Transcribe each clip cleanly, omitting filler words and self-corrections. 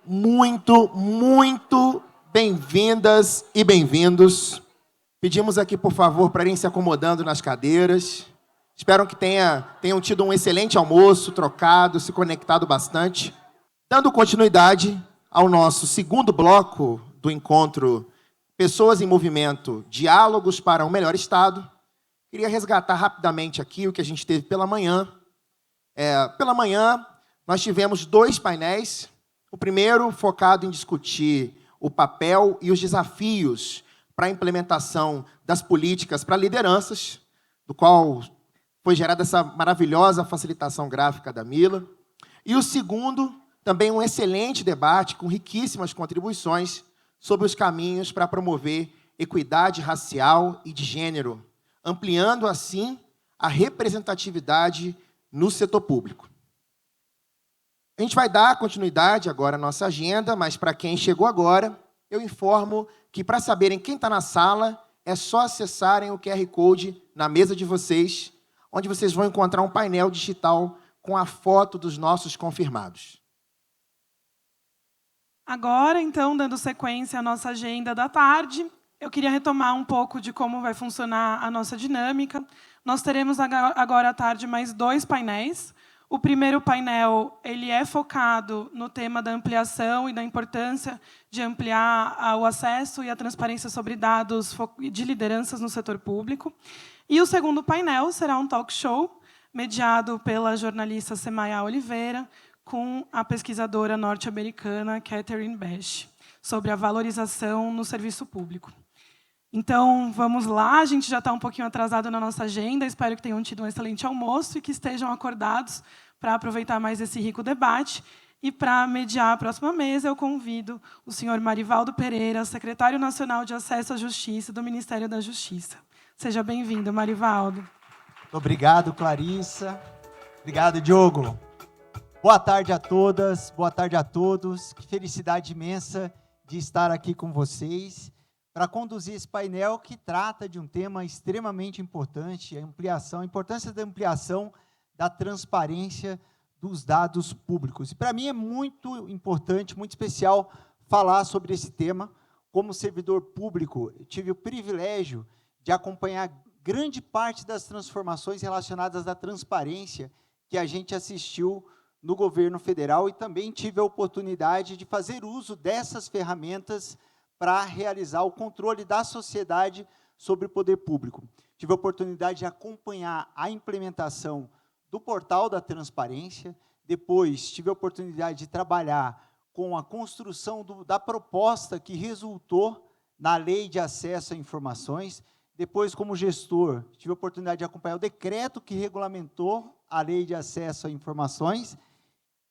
muito bem-vindas e bem-vindos. Pedimos aqui, por favor, para irem se acomodando nas cadeiras. Espero que tenham tido um excelente almoço, trocado, se conectado bastante. Dando continuidade ao nosso segundo bloco do encontro Pessoas em Movimento, Diálogos para um Melhor Estado, queria resgatar rapidamente aqui o que a gente teve pela manhã. Pela manhã, nós tivemos 2 painéis. O primeiro focado em discutir o papel e os desafios para a implementação das políticas para lideranças, do qual foi gerada essa maravilhosa facilitação gráfica da Mila. E o segundo, também um excelente debate com riquíssimas contribuições sobre os caminhos para promover equidade racial e de gênero, ampliando, assim, a representatividade no setor público. A gente vai dar continuidade agora à nossa agenda, mas para quem chegou agora, eu informo que, para saberem quem está na sala, é só acessarem o QR Code na mesa de vocês, onde vocês vão encontrar um painel digital com a foto dos nossos confirmados. Agora, então, dando sequência à nossa agenda da tarde, eu queria retomar um pouco de como vai funcionar a nossa dinâmica. Nós teremos agora à tarde mais 2 painéis. O primeiro painel ele é focado no tema da ampliação e da importância de ampliar o acesso e a transparência sobre dados de lideranças no setor público. E o segundo painel será um talk show mediado pela jornalista Semaia Oliveira, com a pesquisadora norte-americana Catherine Bash, sobre a valorização no serviço público. Então, vamos lá, a gente já está um pouquinho atrasado na nossa agenda, espero que tenham tido um excelente almoço e que estejam acordados para aproveitar mais esse rico debate. E, para mediar a próxima mesa, eu convido o senhor Marivaldo Pereira, secretário nacional de Acesso à Justiça do Ministério da Justiça. Seja bem-vindo, Marivaldo. Muito obrigado, Clarissa. Obrigado, Diogo. Boa tarde a todas, boa tarde a todos. Que felicidade imensa de estar aqui com vocês para conduzir esse painel que trata de um tema extremamente importante, a importância da ampliação da transparência dos dados públicos. E para mim é muito importante, muito especial falar sobre esse tema. Como servidor público, eu tive o privilégio de acompanhar grande parte das transformações relacionadas à transparência que a gente assistiu no governo federal e também tive a oportunidade de fazer uso dessas ferramentas para realizar o controle da sociedade sobre o poder público. Tive a oportunidade de acompanhar a implementação do portal da transparência, depois tive a oportunidade de trabalhar com a construção da proposta que resultou na Lei de Acesso a Informações, depois, como gestor, tive a oportunidade de acompanhar o decreto que regulamentou a Lei de Acesso a Informações,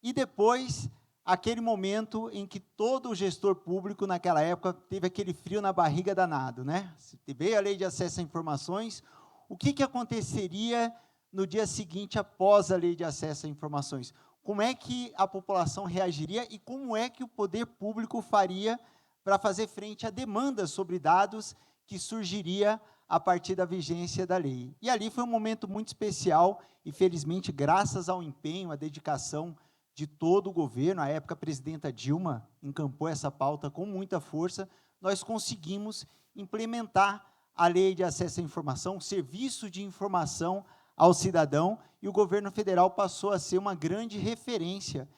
e depois, aquele momento em que todo o gestor público, naquela época, teve aquele frio na barriga danado, né? Se veio a Lei de Acesso a Informações, o que aconteceria no dia seguinte, após a Lei de Acesso a Informações? Como é que a população reagiria e como é que o poder público faria para fazer frente a demandas sobre dados que surgiria a partir da vigência da lei? E ali foi um momento muito especial e, felizmente, graças ao empenho, à dedicação de todo o governo, a época a presidenta Dilma encampou essa pauta com muita força, nós conseguimos implementar a Lei de Acesso à Informação, o serviço de informação ao cidadão, e o governo federal passou a ser uma grande referência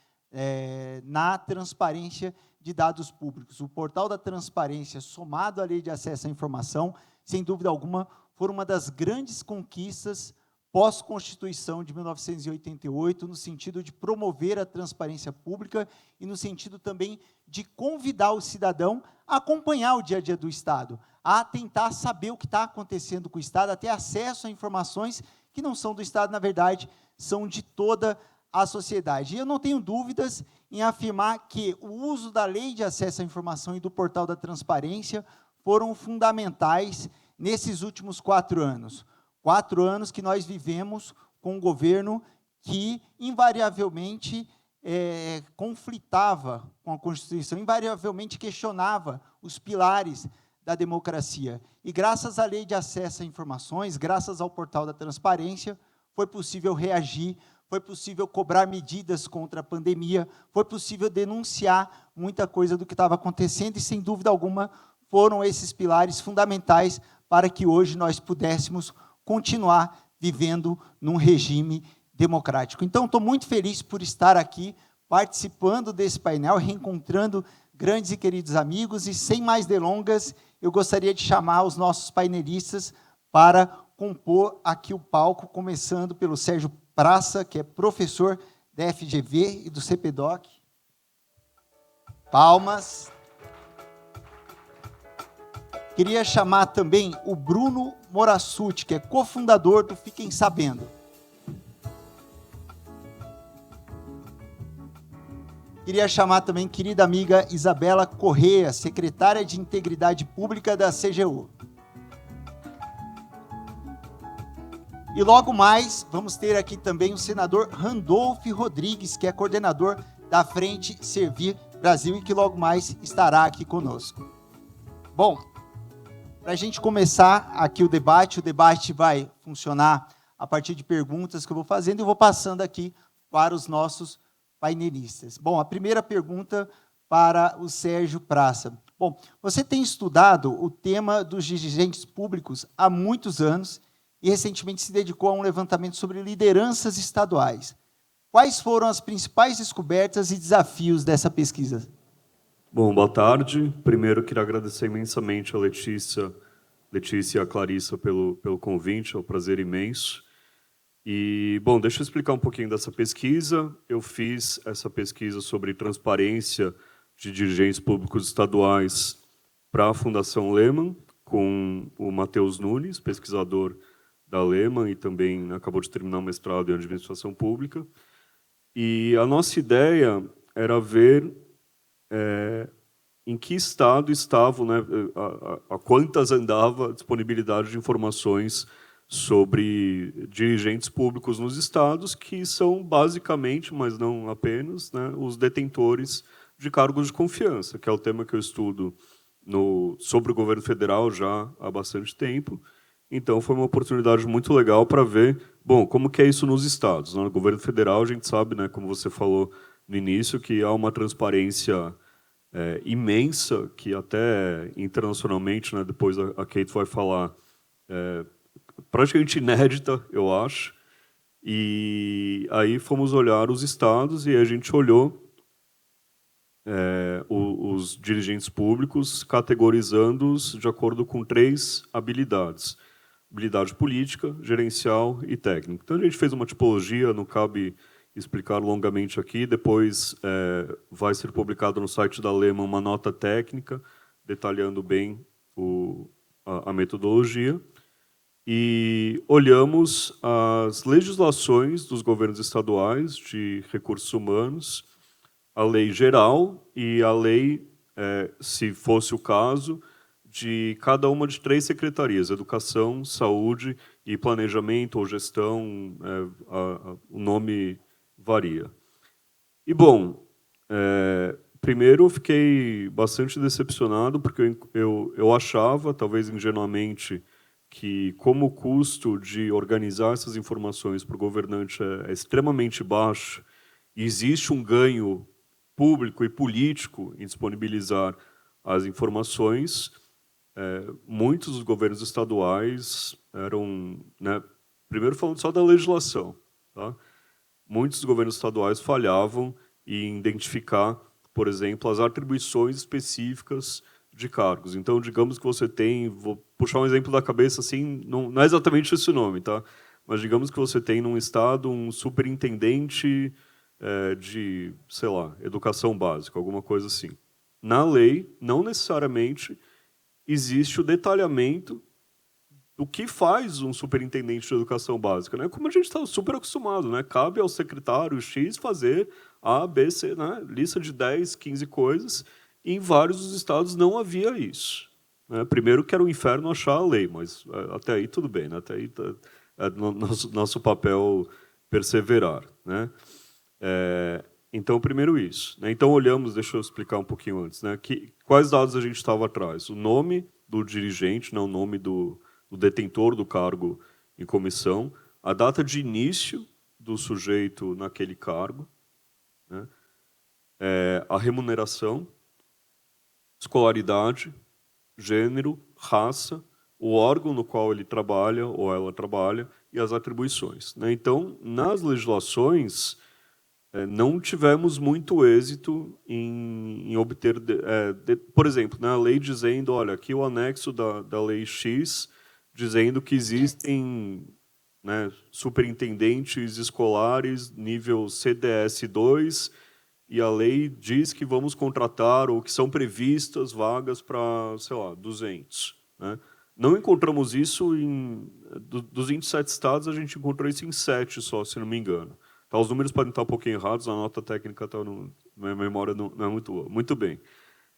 na transparência de dados públicos. O portal da transparência, somado à Lei de Acesso à Informação, sem dúvida alguma, foram uma das grandes conquistas pós-Constituição de 1988, no sentido de promover a transparência pública e no sentido também de convidar o cidadão a acompanhar o dia a dia do Estado, a tentar saber o que está acontecendo com o Estado, a ter acesso a informações que não são do Estado, na verdade, são de toda a sociedade. E eu não tenho dúvidas em afirmar que o uso da Lei de Acesso à Informação e do Portal da Transparência foram fundamentais nesses últimos 4 anos. 4 anos que nós vivemos com um governo que, invariavelmente, conflitava com a Constituição, invariavelmente questionava os pilares da democracia. E, graças à Lei de Acesso a Informações, graças ao Portal da Transparência, foi possível reagir, foi possível cobrar medidas contra a pandemia, foi possível denunciar muita coisa do que estava acontecendo e, sem dúvida alguma, foram esses pilares fundamentais para que hoje nós pudéssemos continuar vivendo num regime democrático. Então, estou muito feliz por estar aqui, participando desse painel, reencontrando grandes e queridos amigos, e sem mais delongas, eu gostaria de chamar os nossos painelistas para compor aqui o palco, começando pelo Sérgio Praça, que é professor da FGV e do CPDOC. Palmas. Queria chamar também o Bruno Morassuti, que é cofundador do Fiquem Sabendo. Queria chamar também querida amiga Isabela Corrêa, secretária de Integridade Pública da CGU. E logo mais, vamos ter aqui também o senador Randolph Rodrigues, que é coordenador da Frente Servir Brasil e que logo mais estará aqui conosco. Bom, para a gente começar aqui o debate vai funcionar a partir de perguntas que eu vou fazendo e eu vou passando aqui para os nossos painelistas. Bom, a primeira pergunta para o Sérgio Praça. Bom, você tem estudado o tema dos dirigentes públicos há muitos anos e recentemente se dedicou a um levantamento sobre lideranças estaduais. Quais foram as principais descobertas e desafios dessa pesquisa? Bom, boa tarde. Primeiro, queria agradecer imensamente a Letícia e a Clarissa pelo convite, é um prazer imenso. E, bom, deixa eu explicar um pouquinho dessa pesquisa. Eu fiz essa pesquisa sobre transparência de dirigentes públicos estaduais para a Fundação Lehman, com o Matheus Nunes, pesquisador da Lehman e também acabou de terminar o mestrado em Administração Pública. E a nossa ideia era ver em que estado estavam, né, a quantas andava a disponibilidade de informações sobre dirigentes públicos nos estados, que são basicamente, mas não apenas, né, os detentores de cargos de confiança, que é o tema que eu estudo sobre o governo federal já há bastante tempo. Então, foi uma oportunidade muito legal para ver, bom, como que é isso nos estados. No governo federal, a gente sabe, né, como você falou no início, que há uma transparência imensa, que até internacionalmente, né, depois a Kate vai falar, praticamente inédita, eu acho. E aí fomos olhar os estados e a gente olhou os dirigentes públicos, categorizando-os de acordo com 3 habilidades. Habilidade política, gerencial e técnica. Então, a gente fez uma tipologia, não cabe explicar longamente aqui, depois vai ser publicado no site da Lehman uma nota técnica, detalhando bem a metodologia. E olhamos as legislações dos governos estaduais de recursos humanos, a lei geral e a lei, se fosse o caso, de cada uma de 3 secretarias, educação, saúde e planejamento ou gestão, o nome varia. E, bom, primeiro eu fiquei bastante decepcionado, porque eu achava, talvez ingenuamente, que como o custo de organizar essas informações para o governante é extremamente baixo, e existe um ganho público e político em disponibilizar as informações, muitos dos governos estaduais eram, né, primeiro falando só da legislação, tá? Muitos dos governos estaduais falhavam em identificar, por exemplo, as atribuições específicas de cargos. Então, digamos que você tem, vou puxar um exemplo da cabeça, assim, não é exatamente esse o nome, tá? Mas digamos que você tem num estado um superintendente de, sei lá, educação básica, alguma coisa assim. Na lei, não necessariamente existe o detalhamento do que faz um superintendente de educação básica, né? Como a gente está super acostumado, né? Cabe ao secretário X fazer A, B, C, né? Lista de 10, 15 coisas, e em vários dos estados não havia isso, né? Primeiro que era um inferno achar a lei, mas até aí tudo bem, né? Até aí é nosso papel perseverar, né? Então, primeiro isso, né? Então, olhamos, deixa eu explicar um pouquinho antes, né? Quais dados a gente estava atrás? O nome do dirigente, não o nome do detentor do cargo em comissão, a data de início do sujeito naquele cargo, né? A remuneração, escolaridade, gênero, raça, o órgão no qual ele trabalha ou ela trabalha e as atribuições, né? Então, nas legislações, não tivemos muito êxito em obter, por exemplo, né, a lei dizendo, olha, aqui o anexo da lei X, dizendo que existem, né, superintendentes escolares nível CDS2, e a lei diz que vamos contratar, ou que são previstas vagas para, sei lá, 200. Né? Não encontramos isso dos 27 estados, a gente encontrou isso em 7 só, se não me engano. Tá, os números podem estar um pouquinho errados, a nota técnica, minha memória não é muito boa. Muito bem.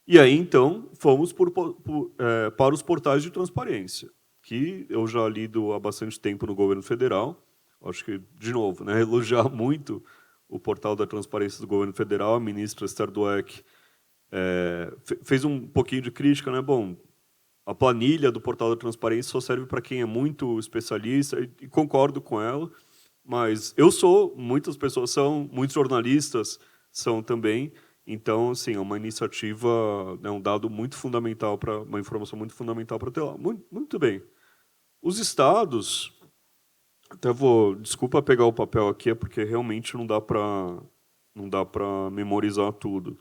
E aí, então, fomos para os portais de transparência, que eu já lido há bastante tempo no governo federal. Acho que, de novo, né, elogiar muito o portal da transparência do governo federal. A ministra Esther Dweck fez um pouquinho de crítica, né? Bom, a planilha do portal da transparência só serve para quem é muito especialista, e concordo com ela, mas eu sou, muitas pessoas são, muitos jornalistas são também, então, assim, é uma iniciativa, né, um dado muito fundamental, uma informação muito fundamental para ter lá. Muito bem. Os estados, até desculpa pegar o papel aqui, porque realmente não dá para memorizar tudo.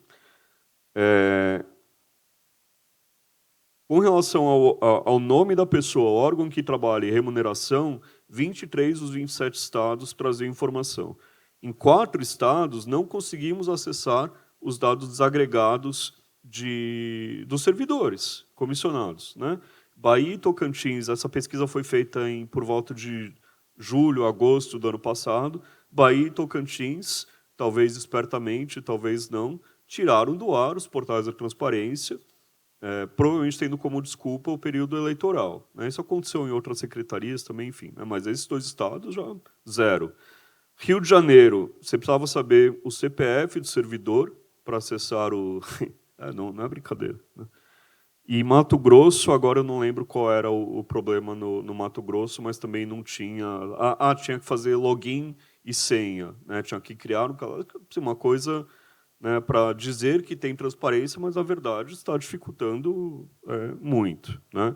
Com relação ao nome da pessoa, órgão que trabalha e remuneração, 23 dos 27 estados traziam informação. Em 4 estados, não conseguimos acessar os dados desagregados dos servidores comissionados, né? Bahia e Tocantins, essa pesquisa foi feita por volta de julho, agosto do ano passado. Bahia e Tocantins, talvez espertamente, talvez não, tiraram do ar os portais da transparência, provavelmente tendo como desculpa o período eleitoral. Né? Isso aconteceu em outras secretarias também, enfim. Né? Mas esses 2 estados já zero. Rio de Janeiro, você precisava saber o CPF do servidor para acessar o... não é brincadeira. Né? E Mato Grosso, agora eu não lembro qual era o problema no Mato Grosso, mas também não tinha... tinha que fazer login e senha. Né? Tinha que criar uma coisa... Né, para dizer que tem transparência, mas, na verdade, está dificultando muito. Né?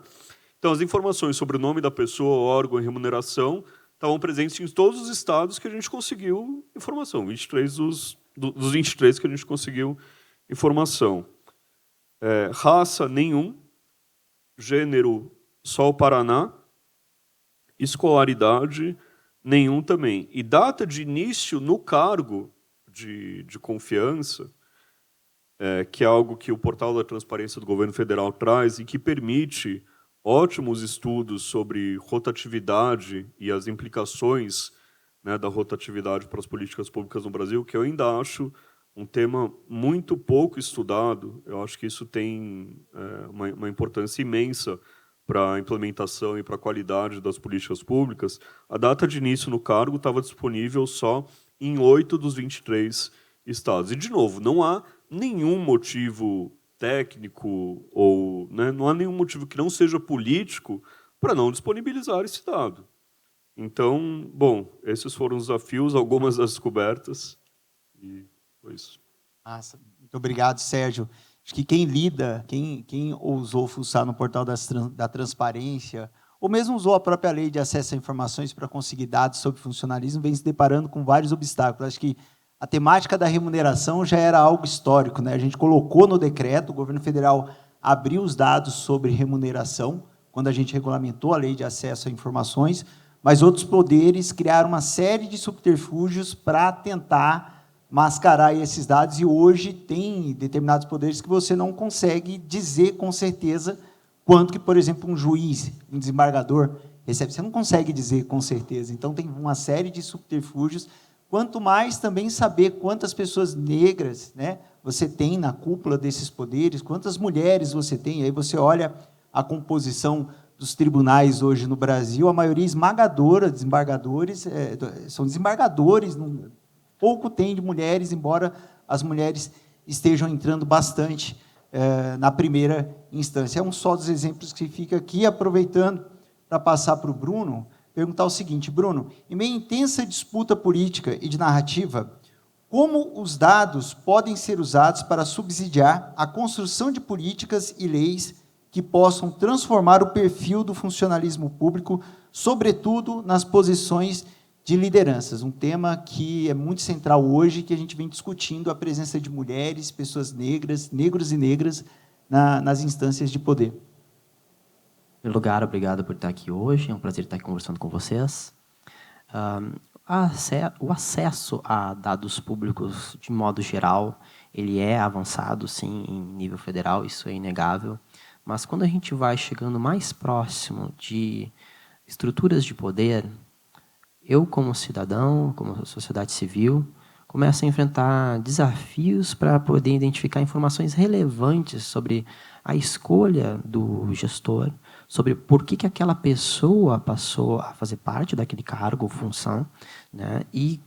Então, as informações sobre o nome da pessoa, órgão e remuneração estavam presentes em todos os estados que a gente conseguiu informação, 23 dos 23 que a gente conseguiu informação. Raça, nenhum. Gênero, só o Paraná. Escolaridade, nenhum também. E data de início no cargo de confiança, que é algo que o portal da transparência do governo federal traz e que permite ótimos estudos sobre rotatividade e as implicações, né, da rotatividade para as políticas públicas no Brasil, que eu ainda acho um tema muito pouco estudado. Eu acho que isso tem uma importância imensa para a implementação e para a qualidade das políticas públicas. A data de início no cargo estava disponível só em 8 dos 23 estados. E, de novo, não há nenhum motivo técnico ou, né, não há nenhum motivo que não seja político para não disponibilizar esse dado. Então, bom, esses foram os desafios, algumas das descobertas, e foi isso. Nossa, muito obrigado, Sérgio. Acho que quem ousou fuçar no portal da transparência, ou mesmo usou a própria lei de acesso a informações para conseguir dados sobre funcionalismo, vem se deparando com vários obstáculos. Acho que a temática da remuneração já era algo histórico, né? A gente colocou no decreto, o governo federal abriu os dados sobre remuneração, quando a gente regulamentou a lei de acesso a informações, mas outros poderes criaram uma série de subterfúgios para tentar mascarar esses dados, e hoje tem determinados poderes que você não consegue dizer com certeza quanto que, por exemplo, um juiz, um desembargador recebe. Você não consegue dizer com certeza. Então, tem uma série de subterfúgios. Quanto mais também saber quantas pessoas negras, né, você tem na cúpula desses poderes, quantas mulheres você tem. Aí você olha a composição dos tribunais hoje no Brasil, a maioria esmagadora de desembargadores são desembargadores, pouco tem de mulheres, embora as mulheres estejam entrando bastante na primeira instância. É um só dos exemplos que fica aqui, aproveitando para passar para o Bruno. perguntar o seguinte, Bruno, em meio à intensa disputa política e de narrativa, como os dados podem ser usados para subsidiar a construção de políticas e leis que possam transformar o perfil do funcionalismo público, sobretudo nas posições de lideranças, um tema que é muito central hoje, que a gente vem discutindo a presença de mulheres, pessoas negras, negros e negras nas instâncias de poder. Em primeiro lugar, obrigado por estar aqui hoje, é um prazer estar aqui conversando com vocês. O acesso a dados públicos, de modo geral, ele é avançado, sim, em nível federal, isso é inegável, mas quando a gente vai chegando mais próximo de estruturas de poder, eu, como cidadão, como sociedade civil, começo a enfrentar desafios para poder identificar informações relevantes sobre a escolha do gestor, sobre por que aquela pessoa passou a fazer parte daquele cargo ou função, né, e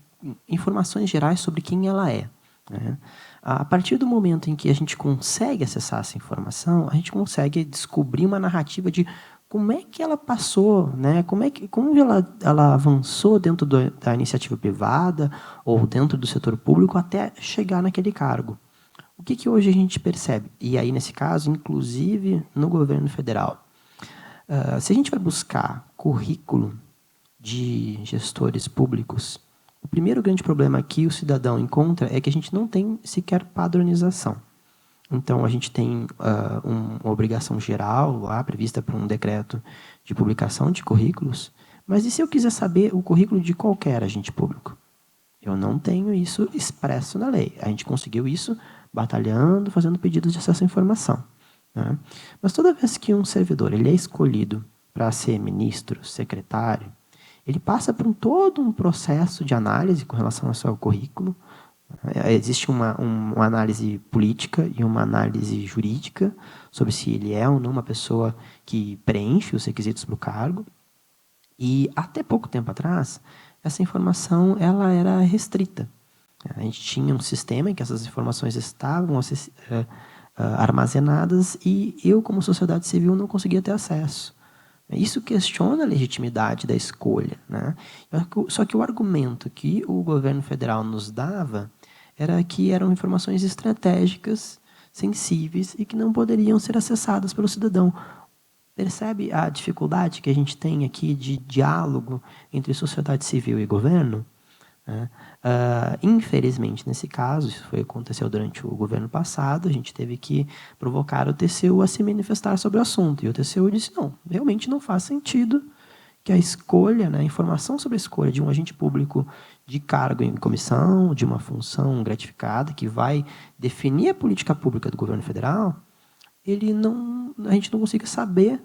informações gerais sobre quem ela é. Né. A partir do momento em que a gente consegue acessar essa informação, a gente consegue descobrir uma narrativa de como é que ela passou, né? Como ela avançou dentro da iniciativa privada ou dentro do setor público até chegar naquele cargo. O que hoje a gente percebe? E aí, nesse caso, inclusive no governo federal. Se a gente vai buscar currículo de gestores públicos, o primeiro grande problema que o cidadão encontra é que a gente não tem sequer padronização. Então, a gente tem uma obrigação geral lá, prevista por um decreto de publicação de currículos, mas e se eu quiser saber o currículo de qualquer agente público? Eu não tenho isso expresso na lei. A gente conseguiu isso batalhando, fazendo pedidos de acesso à informação. Né? Mas toda vez que um servidor ele é escolhido para ser ministro, secretário, ele passa por todo um processo de análise com relação ao seu currículo. Existe uma análise política e uma análise jurídica sobre se ele é ou não uma pessoa que preenche os requisitos para o cargo. E até pouco tempo atrás, essa informação ela era restrita. A gente tinha um sistema em que essas informações estavam armazenadas e eu, como sociedade civil, não conseguia ter acesso. Isso questiona a legitimidade da escolha. Né? Só que o argumento que o governo federal nos dava era que eram informações estratégicas, sensíveis e que não poderiam ser acessadas pelo cidadão. Percebe a dificuldade que a gente tem aqui de diálogo entre sociedade civil e governo? Infelizmente, nesse caso, isso aconteceu durante o governo passado, a gente teve que provocar o TCU a se manifestar sobre o assunto. E o TCU disse, não, realmente não faz sentido que a escolha, né, a informação sobre a escolha de um agente público de cargo em comissão, de uma função gratificada, que vai definir a política pública do governo federal, a gente não consiga saber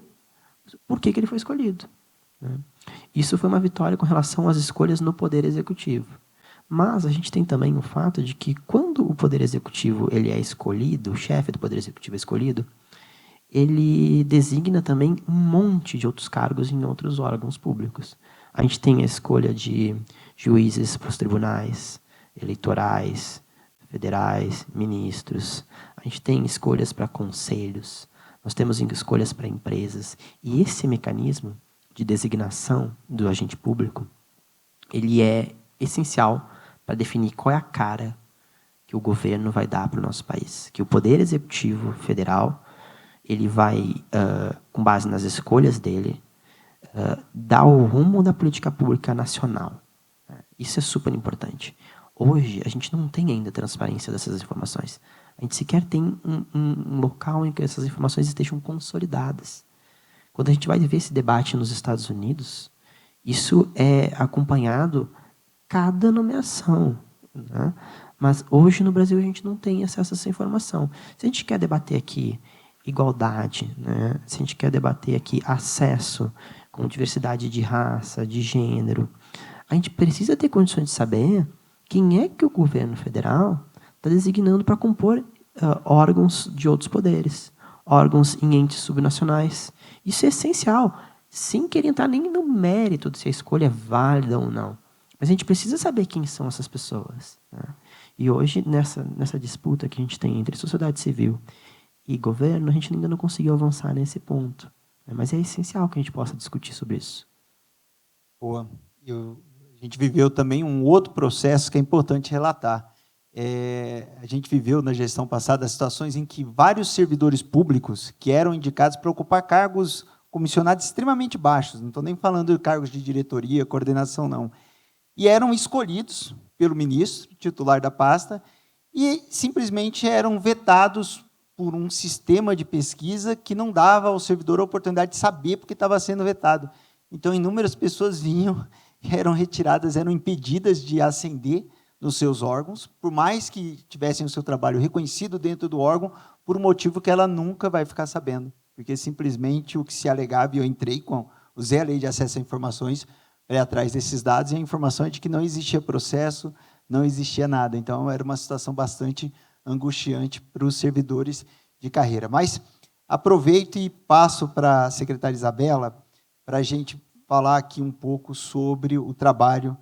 por que ele foi escolhido. Né? Isso foi uma vitória com relação às escolhas no Poder Executivo. Mas a gente tem também o fato de que, quando o Poder Executivo ele é escolhido, o chefe do Poder Executivo é escolhido, ele designa também um monte de outros cargos em outros órgãos públicos. A gente tem a escolha de juízes para os tribunais, eleitorais, federais, ministros. A gente tem escolhas para conselhos. Nós temos escolhas para empresas. E esse mecanismo de designação do agente público, ele é essencial para definir qual é a cara que o governo vai dar para o nosso país. Que o Poder Executivo Federal ele vai, com base nas escolhas dele, dar o rumo da política pública nacional. Isso é super importante. Hoje, a gente não tem ainda transparência dessas informações. A gente sequer tem um local em que essas informações estejam consolidadas. Quando a gente vai ver esse debate nos Estados Unidos, isso é acompanhado cada nomeação. Né? Mas hoje, no Brasil, a gente não tem acesso a essa informação. Se a gente quer debater aqui igualdade, né? Se a gente quer debater aqui acesso com diversidade de raça, de gênero, a gente precisa ter condições de saber quem é que o governo federal está designando para compor órgãos de outros poderes, órgãos em entes subnacionais. Isso é essencial, sem querer entrar nem no mérito de se a escolha é válida ou não. Mas a gente precisa saber quem são essas pessoas. Né? E hoje, nessa disputa que a gente tem entre sociedade civil e governo, a gente ainda não conseguiu avançar nesse ponto. Mas é essencial que a gente possa discutir sobre isso. Boa. A gente viveu também um outro processo que é importante relatar. A gente viveu na gestão passada situações em que vários servidores públicos que eram indicados para ocupar cargos comissionados extremamente baixos, não estou nem falando de cargos de diretoria, coordenação, não, e eram escolhidos pelo ministro, titular da pasta, e simplesmente eram vetados por um sistema de pesquisa que não dava ao servidor a oportunidade de saber porque estava sendo vetado. Então, inúmeras pessoas vinham, eram retiradas, eram impedidas de ascender nos seus órgãos, por mais que tivessem o seu trabalho reconhecido dentro do órgão, por um motivo que ela nunca vai ficar sabendo, porque simplesmente o que se alegava, e eu usei a lei de acesso a informações para ir atrás desses dados, e a informação é de que não existia processo, não existia nada. Então, era uma situação bastante angustiante para os servidores de carreira. Mas aproveito e passo para a secretária Isabela, para a gente falar aqui um pouco sobre o trabalho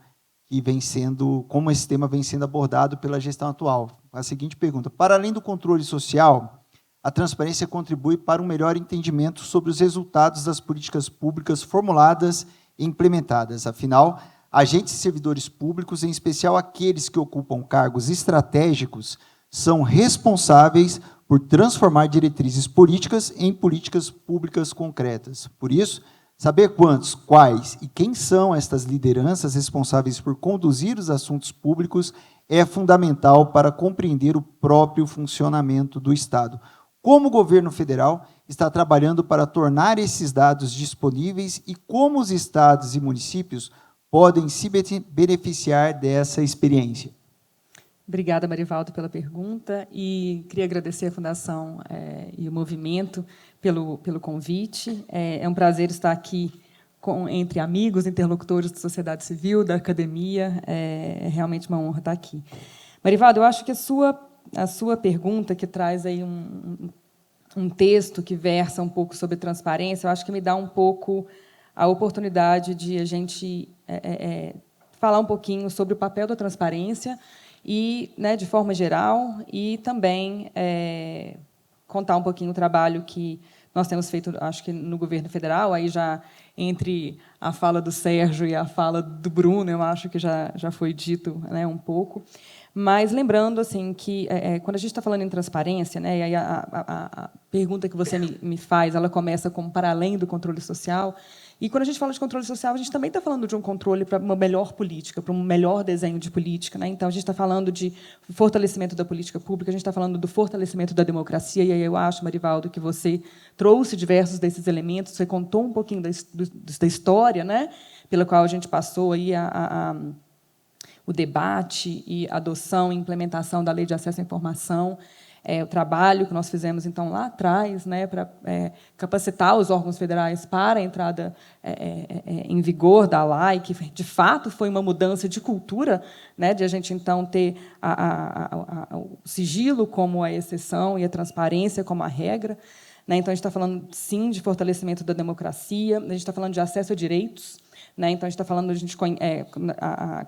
que vem sendo, como esse tema vem sendo abordado pela gestão atual. A seguinte pergunta: para além do controle social, a transparência contribui para um melhor entendimento sobre os resultados das políticas públicas formuladas e implementadas. Afinal, agentes e servidores públicos, em especial aqueles que ocupam cargos estratégicos, são responsáveis por transformar diretrizes políticas em políticas públicas concretas. Por isso, saber quantos, quais e quem são estas lideranças responsáveis por conduzir os assuntos públicos é fundamental para compreender o próprio funcionamento do Estado. Como o governo federal está trabalhando para tornar esses dados disponíveis e como os estados e municípios podem se beneficiar dessa experiência? Obrigada, Marivaldo, pela pergunta, e queria agradecer a Fundação e o movimento pelo convite. É um prazer estar aqui entre amigos, interlocutores da sociedade civil, da academia. É realmente uma honra estar aqui. Marivaldo, eu acho que a sua pergunta, que traz aí um texto que versa um pouco sobre transparência, eu acho que me dá um pouco a oportunidade de a gente falar um pouquinho sobre o papel da transparência e, de forma geral, e também contar um pouquinho o trabalho que nós temos feito, acho que no governo federal, aí já entre a fala do Sérgio e a fala do Bruno, eu acho que já foi dito, um pouco. Mas lembrando assim que quando a gente está falando em transparência, e aí a pergunta que você me faz, ela começa como para além do controle social. E quando a gente fala de controle social, a gente também está falando de um controle para uma melhor política, para um melhor desenho de política. Então, a gente está falando de fortalecimento da política pública, a gente está falando do fortalecimento da democracia, e aí eu acho, Marivaldo, que você trouxe diversos desses elementos, você contou um pouquinho da história, pela qual a gente passou aí o debate e adoção e implementação da Lei de Acesso à Informação, o trabalho que nós fizemos então lá atrás, para capacitar os órgãos federais para a entrada em vigor da lei, que de fato foi uma mudança de cultura, de a gente então ter o sigilo como a exceção e a transparência como a regra. Então, a gente está falando, sim, de fortalecimento da democracia, a gente está falando de acesso a direitos. Então, a gente está falando de a gente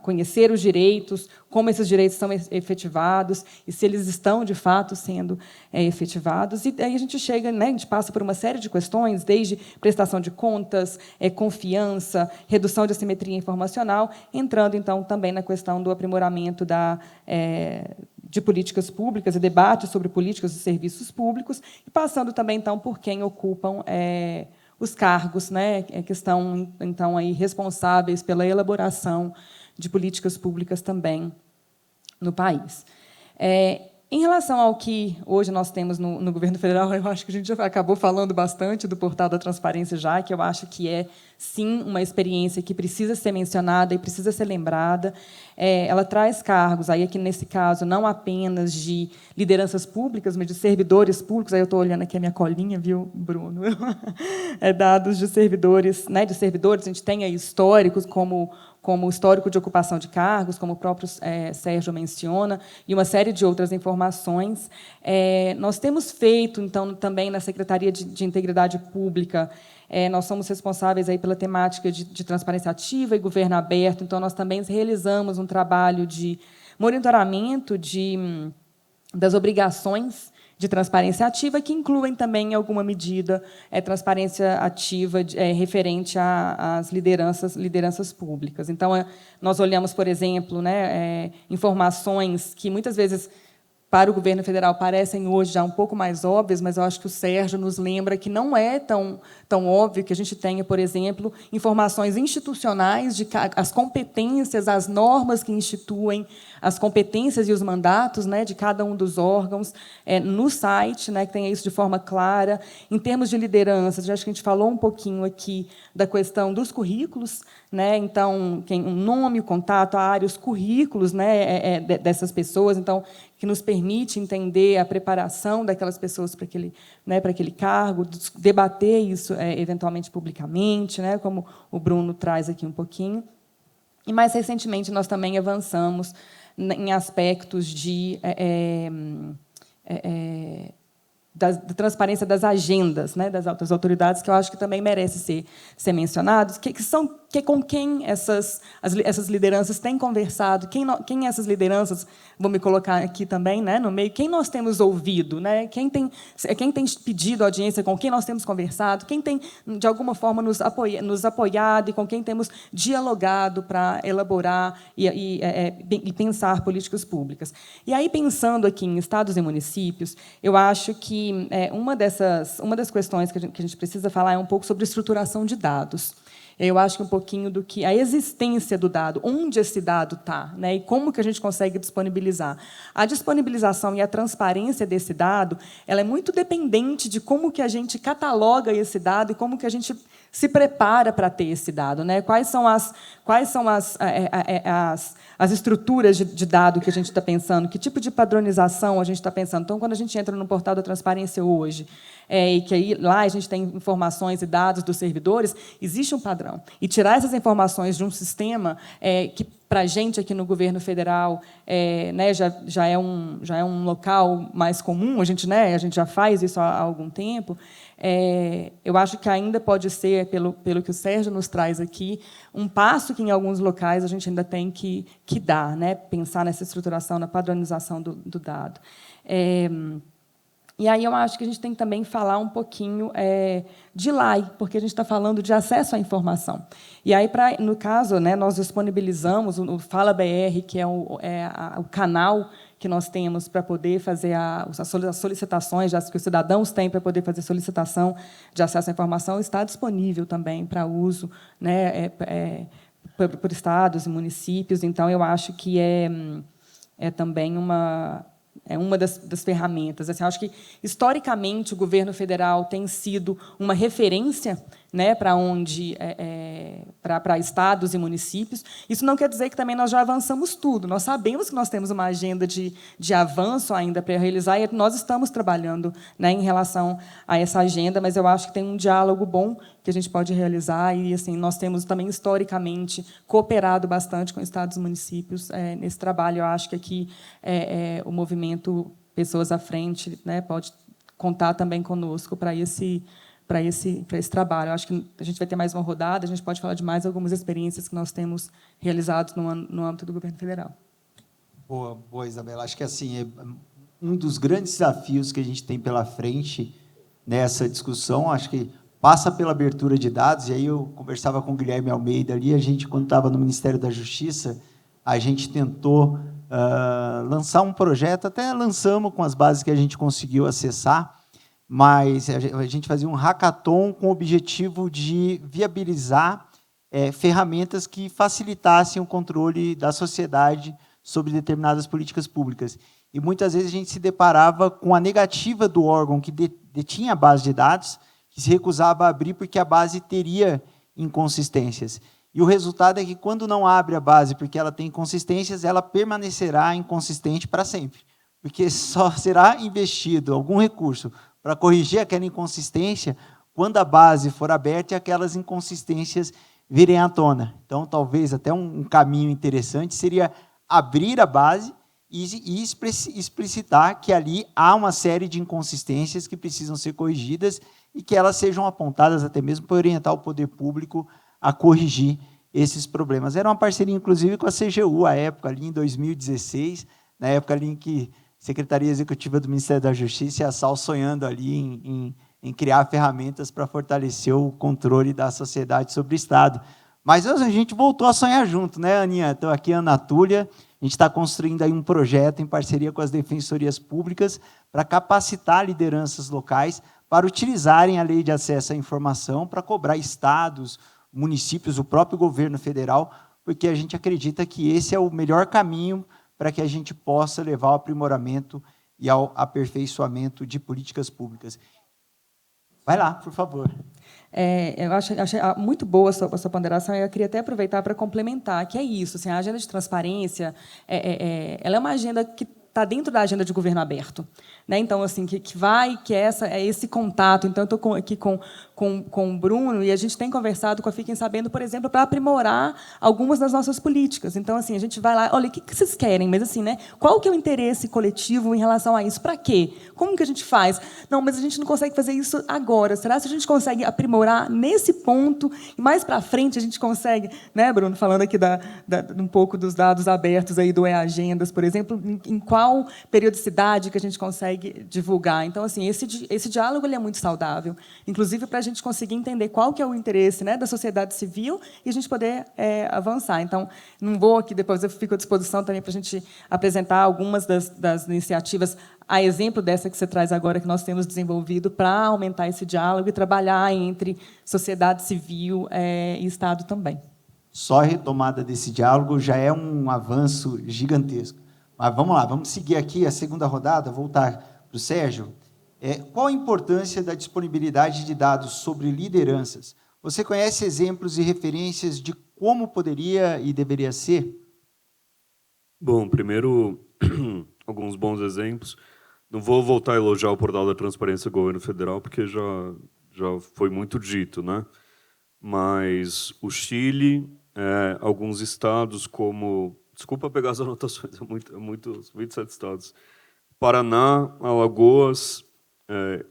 conhecer os direitos, como esses direitos são efetivados e se eles estão, de fato, sendo efetivados. E aí a gente chega, a gente passa por uma série de questões, desde prestação de contas, confiança, redução de assimetria informacional, entrando, então, também na questão do aprimoramento de políticas públicas e debate sobre políticas e serviços públicos, e passando também, então, por quem ocupam os cargos, que estão então aí responsáveis pela elaboração de políticas públicas também no país. Em relação ao que hoje nós temos no governo federal, eu acho que a gente já acabou falando bastante do portal da transparência já, que eu acho que é, sim, uma experiência que precisa ser mencionada e precisa ser lembrada. Ela traz cargos, aí aqui nesse caso, não apenas de lideranças públicas, mas de servidores públicos. Aí eu estou olhando aqui a minha colinha, viu, Bruno? Dados de servidores, a gente tem aí históricos como o histórico de ocupação de cargos, como o próprio Sérgio menciona, e uma série de outras informações. Nós temos feito, então, também na Secretaria de Integridade Pública, nós somos responsáveis aí pela temática de transparência ativa e governo aberto, então nós também realizamos um trabalho de monitoramento das obrigações de transparência ativa, que incluem também, em alguma medida, transparência ativa referente às lideranças públicas. Então, nós olhamos, por exemplo, né, informações que, muitas vezes, para o governo federal, parecem hoje já um pouco mais óbvias, mas eu acho que o Sérgio nos lembra que não é tão óbvio que a gente tenha, por exemplo, informações institucionais de as competências, as normas que instituem as competências e os mandatos, né, de cada um dos órgãos no site, né, que tenha isso de forma clara. Em termos de lideranças, acho que a gente falou um pouquinho aqui da questão dos currículos, né, então, o nome, o contato, a área, os currículos, né, dessas pessoas, então, que nos permite entender a preparação daquelas pessoas para aquele cargo, debater isso eventualmente publicamente, né, como o Bruno traz aqui um pouquinho. E, mais recentemente, nós também avançamos em aspectos da transparência das agendas, né, das altas autoridades, que eu acho que também merece ser mencionados, com quem essas lideranças têm conversado, quem essas lideranças, vou me colocar aqui também, né, no meio, quem nós temos ouvido, né, quem tem pedido audiência, com quem nós temos conversado, quem tem, de alguma forma, nos apoiado e com quem temos dialogado para elaborar e pensar políticas públicas. E aí, pensando aqui em estados e municípios, eu acho que uma das questões que a gente precisa falar é um pouco sobre estruturação de dados. Eu acho que um pouquinho do que a existência do dado, onde esse dado está, né, e como que a gente consegue disponibilizar. A disponibilização e a transparência desse dado, ela é muito dependente de como que a gente cataloga esse dado e como que a gente se prepara para ter esse dado, né? Quais são as estruturas de dado que a gente está pensando, que tipo de padronização a gente está pensando. Então, quando a gente entra no portal da transparência hoje, e que aí, lá a gente tem informações e dados dos servidores, existe um padrão. E tirar essas informações de um sistema que, para a gente aqui no governo federal, né, já é um local mais comum, a gente já faz isso há algum tempo, eu acho que ainda pode ser, pelo que o Sérgio nos traz aqui, um passo que, em alguns locais, a gente ainda tem que dar, né, pensar nessa estruturação, na padronização do dado. E aí eu acho que a gente tem que também falar um pouquinho de LAI, porque a gente está falando de acesso à informação. E aí, no caso, né, nós disponibilizamos o Fala BR, que é o canal que nós temos para poder fazer as solicitações que os cidadãos têm para poder fazer solicitação de acesso à informação, está disponível também para uso, né, por estados e municípios. Então, eu acho que é também uma das ferramentas. Assim, acho que, historicamente, o governo federal tem sido uma referência, né, para estados e municípios. Isso não quer dizer que também nós já avançamos tudo. Nós sabemos que nós temos uma agenda de avanço ainda para realizar, e nós estamos trabalhando, né, em relação a essa agenda, mas eu acho que tem um diálogo bom que a gente pode realizar, e assim, nós temos também, historicamente, cooperado bastante com estados e municípios nesse trabalho. Eu acho que aqui o movimento Pessoas à Frente, né, pode contar também conosco para esse trabalho. Eu acho que a gente vai ter mais uma rodada, a gente pode falar de mais algumas experiências que nós temos realizadas no âmbito do governo federal. Boa, Isabela. Acho que assim, um dos grandes desafios que a gente tem pela frente nessa discussão, acho que passa pela abertura de dados, e aí eu conversava com o Guilherme Almeida ali, a gente, quando estava no Ministério da Justiça, a gente tentou lançar um projeto, até lançamos com as bases que a gente conseguiu acessar, mas a gente fazia um hackathon com o objetivo de viabilizar ferramentas que facilitassem o controle da sociedade sobre determinadas políticas públicas. E, muitas vezes, a gente se deparava com a negativa do órgão que detinha a base de dados, que se recusava a abrir porque a base teria inconsistências. E o resultado é que, quando não abre a base porque ela tem inconsistências, ela permanecerá inconsistente para sempre, porque só será investido algum recurso para corrigir aquela inconsistência quando a base for aberta e aquelas inconsistências virem à tona. Então, talvez até um caminho interessante seria abrir a base e explicitar que ali há uma série de inconsistências que precisam ser corrigidas e que elas sejam apontadas até mesmo para orientar o poder público a corrigir esses problemas. Era uma parceria, inclusive, com a CGU, à época, ali em 2016, na época ali em que Secretaria Executiva do Ministério da Justiça e a SAL sonhando ali em criar ferramentas para fortalecer o controle da sociedade sobre o Estado. Mas a gente voltou a sonhar junto, né, Aninha? Estou aqui, Ana Túlia, a gente está construindo aí um projeto em parceria com as defensorias públicas para capacitar lideranças locais para utilizarem a lei de acesso à informação para cobrar estados, municípios, o próprio governo federal, porque a gente acredita que esse é o melhor caminho para que a gente possa levar ao aprimoramento e ao aperfeiçoamento de políticas públicas. Vai lá, por favor. Eu achei muito boa a sua ponderação, e eu queria até aproveitar para complementar, que é isso, assim, a agenda de transparência, ela é uma agenda que está dentro da agenda de governo aberto, né? Então, assim, que é esse contato. Então, eu estou aqui com o Bruno, e a gente tem conversado com a Fiquem Sabendo, por exemplo, para aprimorar algumas das nossas políticas. Então, assim, a gente vai lá, olha, o que vocês querem? Mas, assim, né, qual que é o interesse coletivo em relação a isso? Para quê? Como que a gente faz? Não, mas a gente não consegue fazer isso agora. Será que a gente consegue aprimorar nesse ponto? E mais para frente a gente consegue, né, Bruno, falando aqui um pouco dos dados abertos aí do E-Agendas, por exemplo, em qual periodicidade que a gente consegue divulgar. Então, assim, esse diálogo ele é muito saudável, inclusive para a gente conseguir entender qual que é o interesse, né, da sociedade civil e a gente poder avançar. Então, não vou aqui, depois eu fico à disposição também para a gente apresentar algumas das iniciativas, a exemplo dessa que você traz agora, que nós temos desenvolvido para aumentar esse diálogo e trabalhar entre sociedade civil e Estado também. Só a retomada desse diálogo já é um avanço gigantesco. Mas vamos lá, vamos seguir aqui a segunda rodada, voltar para o Sérgio. Qual a importância da disponibilidade de dados sobre lideranças? Você conhece exemplos e referências de como poderia e deveria ser? Bom, primeiro, alguns bons exemplos. Não vou voltar a elogiar o portal da transparência do governo federal, porque já foi muito dito, né? Mas o Chile, alguns estados como... Desculpa pegar as anotações, muitos 27 estados. Paraná, Alagoas,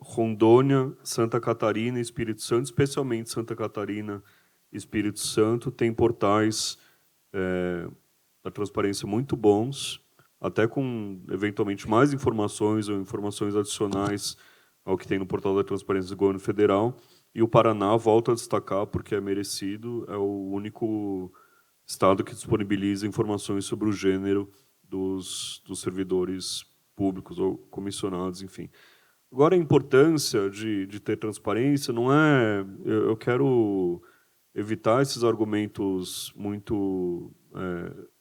Rondônia, Santa Catarina e Espírito Santo, especialmente Santa Catarina e Espírito Santo, tem portais da transparência muito bons, até com, eventualmente, mais informações ou informações adicionais ao que tem no portal da transparência do governo federal. E o Paraná, volto a destacar, porque é merecido, é o único estado que disponibiliza informações sobre o gênero dos servidores públicos ou comissionados, enfim. Agora, a importância de ter transparência não é... Eu quero evitar esses argumentos muito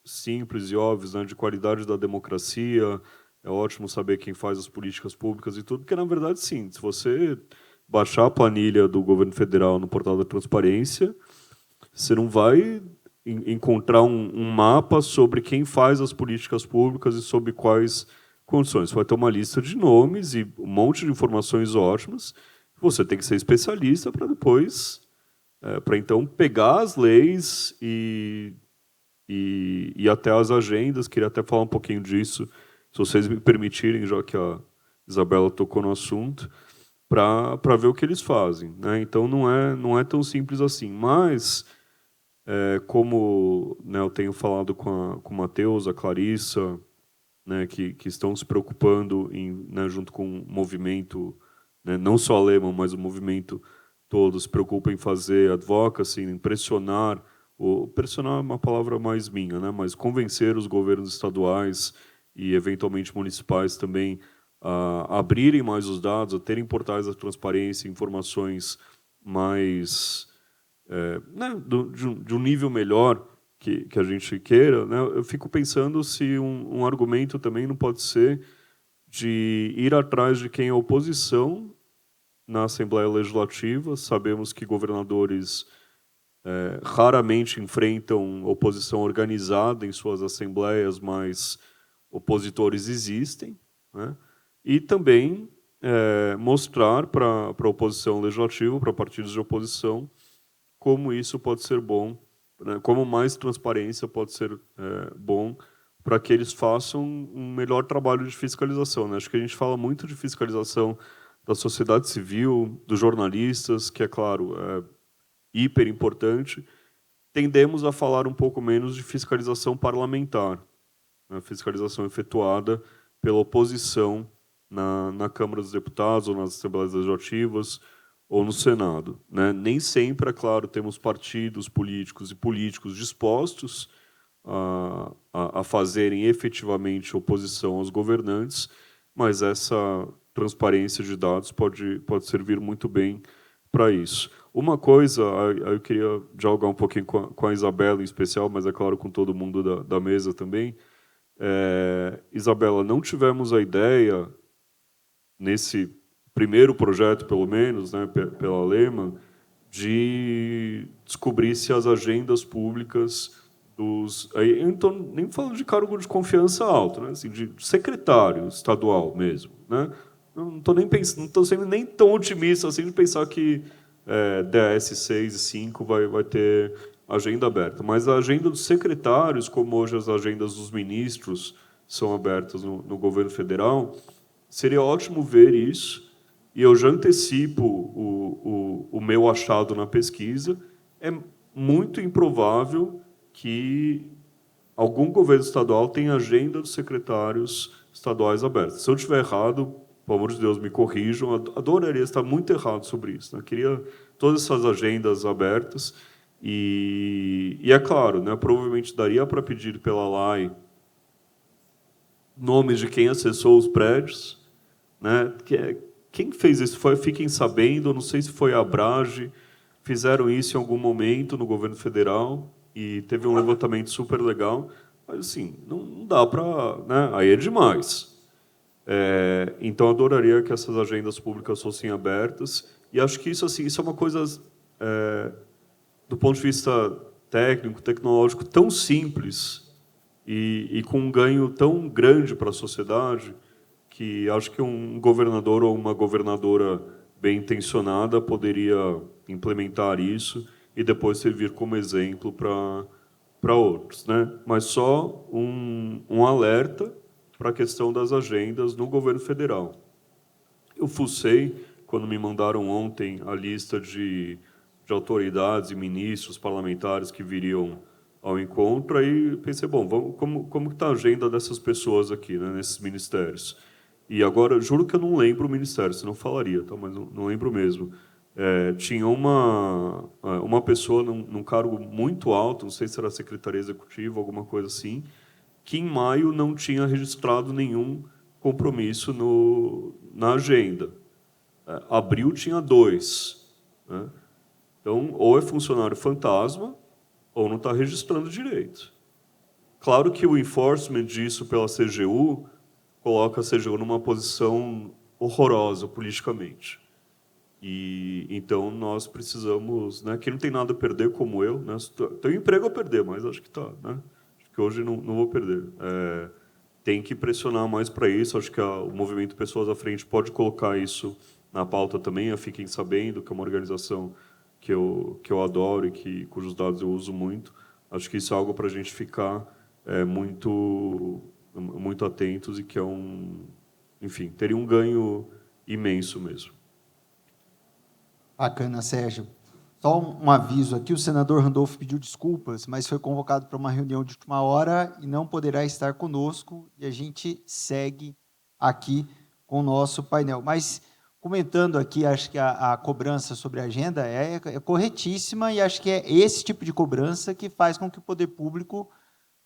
simples e óbvios, né, de qualidade da democracia, é ótimo saber quem faz as políticas públicas e tudo, porque, na verdade, sim, se você baixar a planilha do governo federal no portal da transparência, você não vai encontrar um mapa sobre quem faz as políticas públicas e sob quais condições. Você vai ter uma lista de nomes e um monte de informações ótimas. Você tem que ser especialista para depois, para então pegar as leis e até as agendas. Queria até falar um pouquinho disso, se vocês me permitirem, já que a Isabela tocou no assunto, para ver o que eles fazem, né? Então não é tão simples assim, mas como, né, eu tenho falado com o Matheus, a Clarissa, né, que estão se preocupando né, junto com o movimento, né, não só alemão, mas o movimento todo se preocupa em fazer advocacy, em pressionar é uma palavra mais minha, né, mas convencer os governos estaduais e eventualmente municipais também a abrirem mais os dados, a terem portais da transparência, informações mais né, de um nível melhor que a gente queira, né, eu fico pensando se um argumento também não pode ser de ir atrás de quem é oposição na Assembleia Legislativa. Sabemos que governadores raramente enfrentam oposição organizada em suas assembleias, mas opositores existem, né? E também mostrar para a oposição legislativa, para partidos de oposição, como isso pode ser bom, né? Como mais transparência pode ser bom para que eles façam um melhor trabalho de fiscalização, né? Acho que a gente fala muito de fiscalização da sociedade civil, dos jornalistas, que, é claro, hiper importante. Tendemos a falar um pouco menos de fiscalização parlamentar, né? Fiscalização efetuada pela oposição na Câmara dos Deputados, ou nas Assembleias Legislativas, ou no Senado, né? Nem sempre, é claro, temos partidos políticos e políticos dispostos a fazerem efetivamente oposição aos governantes, mas essa transparência de dados pode servir muito bem para isso. Uma coisa, eu queria dialogar um pouquinho com a Isabela em especial, mas é claro com todo mundo da mesa também. Isabela, não tivemos a ideia, nesse primeiro projeto, pelo menos, né, pela Lehman, de descobrir se as agendas públicas dos... Aí, eu não estou nem falando de cargo de confiança alto, né, assim, de secretário estadual mesmo. Né? Não estou nem pensando, não estou sendo nem tão otimista assim de pensar que DAS 6 e 5 vai ter agenda aberta. Mas a agenda dos secretários, como hoje as agendas dos ministros são abertas no governo federal, seria ótimo ver isso. E eu já antecipo o meu achado na pesquisa. É muito improvável que algum governo estadual tenha agenda dos secretários estaduais aberta. Se eu estiver errado, pelo amor de Deus, me corrijam. Adoraria estar muito errado sobre isso. Né? Queria todas essas agendas abertas. E é claro, né, provavelmente daria para pedir pela LAI nomes de quem acessou os prédios. Né? Quem fez isso? Fiquem sabendo, não sei se foi a Abrage, fizeram isso em algum momento no governo federal e teve um levantamento super legal, mas assim, não dá para... Né? Aí é demais. Então, eu adoraria que essas agendas públicas fossem abertas, e acho que isso, assim, isso é uma coisa, do ponto de vista técnico, tecnológico, tão simples e com um ganho tão grande para a sociedade, que acho que um governador ou uma governadora bem intencionada poderia implementar isso e depois servir como exemplo para outros. Né? Mas só um alerta para a questão das agendas no governo federal. Eu fucei, quando me mandaram ontem a lista de autoridades e ministros parlamentares que viriam ao encontro, aí pensei, bom, como está a agenda dessas pessoas aqui, né, nesses ministérios? E agora, juro que eu não lembro o ministério, senão eu falaria, tá? Mas não lembro mesmo. Tinha uma pessoa num cargo muito alto, não sei se era secretaria executiva, alguma coisa assim, que em maio não tinha registrado nenhum compromisso na agenda. Abril tinha 2. Né? Então, ou é funcionário fantasma, ou não está registrando direito. Claro que o enforcement disso pela CGU coloca a CGU numa posição horrorosa politicamente. E então nós precisamos, né, quem não tem nada a perder como eu, né, tenho emprego a perder, mas acho que está, né, acho que hoje não vou perder. Tem que pressionar mais para isso. Acho que o movimento Pessoas à Frente pode colocar isso na pauta também. Fiquem sabendo que é uma organização que eu adoro e cujos dados eu uso muito. Acho que isso é algo para a gente ficar muito atentos e que enfim, teria um ganho imenso mesmo. Bacana, Sérgio. Só um aviso aqui, o senador Randolfo pediu desculpas, mas foi convocado para uma reunião de última hora e não poderá estar conosco, e a gente segue aqui com o nosso painel. Mas, comentando aqui, acho que a cobrança sobre a agenda é corretíssima, e acho que é esse tipo de cobrança que faz com que o poder público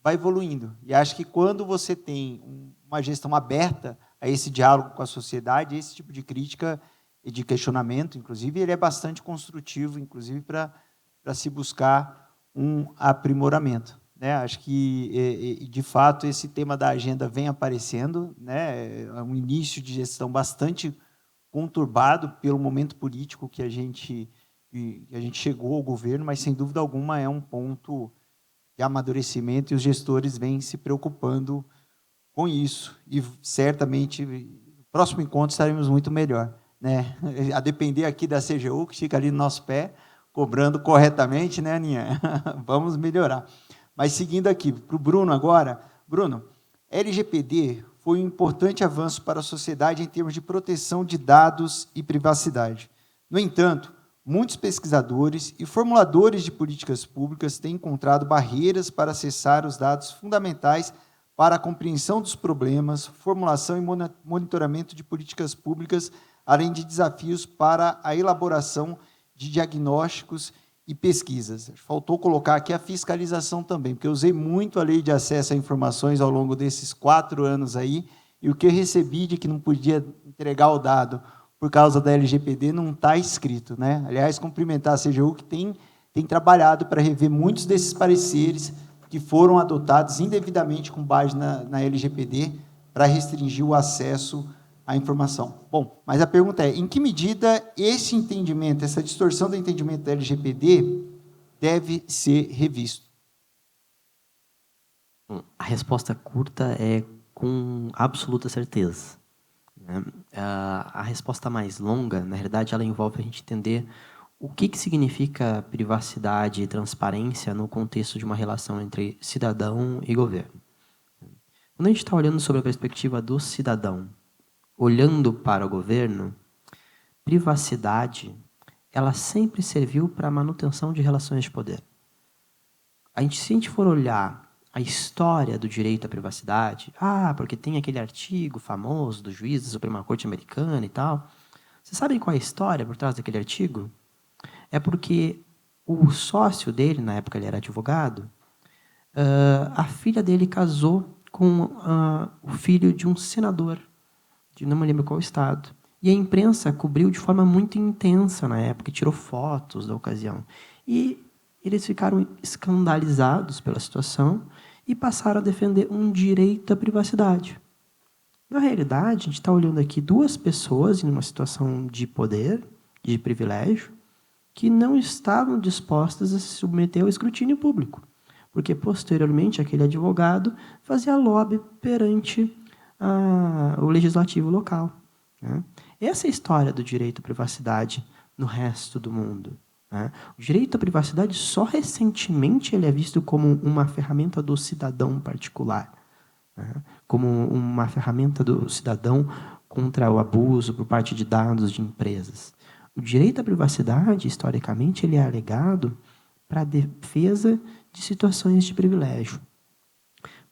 vá evoluindo. E acho que quando você tem uma gestão aberta a esse diálogo com a sociedade, esse tipo de crítica e de questionamento, inclusive, ele é bastante construtivo, inclusive, para se buscar um aprimoramento. Né? Acho que, de fato, esse tema da agenda vem aparecendo, né? É um início de gestão bastante conturbado pelo momento político que a gente chegou ao governo, mas, sem dúvida alguma, é um ponto de amadurecimento e os gestores vêm se preocupando com isso. E, certamente, no próximo encontro estaremos muito melhor. Né? A depender aqui da CGU, que fica ali no nosso pé, cobrando corretamente, né, Aninha? Vamos melhorar. Mas, seguindo aqui, para o Bruno agora. Bruno, LGPD foi um importante avanço para a sociedade em termos de proteção de dados e privacidade. No entanto, muitos pesquisadores e formuladores de políticas públicas têm encontrado barreiras para acessar os dados fundamentais para a compreensão dos problemas, formulação e monitoramento de políticas públicas, além de desafios para a elaboração de diagnósticos e pesquisas. Faltou colocar aqui a fiscalização também, porque eu usei muito a Lei de Acesso a Informações ao longo desses 4 anos aí, e o que eu recebi de que não podia entregar o dado por causa da LGPD não está escrito, né? Aliás, cumprimentar a CGU, que tem trabalhado para rever muitos desses pareceres que foram adotados indevidamente com base na LGPD para restringir o acesso à informação. Bom, mas a pergunta é, em que medida esse entendimento, essa distorção do entendimento da LGPD deve ser revisto? A resposta curta é com absoluta certeza. A resposta mais longa, na verdade, ela envolve a gente entender o que significa privacidade e transparência no contexto de uma relação entre cidadão e governo. Quando a gente está olhando sobre a perspectiva do cidadão, olhando para o governo, privacidade, ela sempre serviu para a manutenção de relações de poder. Se a gente for olhar a história do direito à privacidade, porque tem aquele artigo famoso do juiz da Suprema Corte americana e tal. Vocês sabem qual é a história por trás daquele artigo? É porque o sócio dele, na época ele era advogado, a filha dele casou com o filho de um senador, de não me lembro qual estado. E a imprensa cobriu de forma muito intensa na época, tirou fotos da ocasião. E eles ficaram escandalizados pela situação e passaram a defender um direito à privacidade. Na realidade, a gente está olhando aqui 2 pessoas em uma situação de poder, de privilégio, que não estavam dispostas a se submeter ao escrutínio público, porque, posteriormente, aquele advogado fazia lobby perante o legislativo local. Né? Essa é a história do direito à privacidade no resto do mundo. Né? O direito à privacidade, só recentemente, ele é visto como uma ferramenta do cidadão particular, né? Como uma ferramenta do cidadão contra o abuso por parte de dados de empresas. O direito à privacidade, historicamente, ele é alegado para a defesa de situações de privilégio.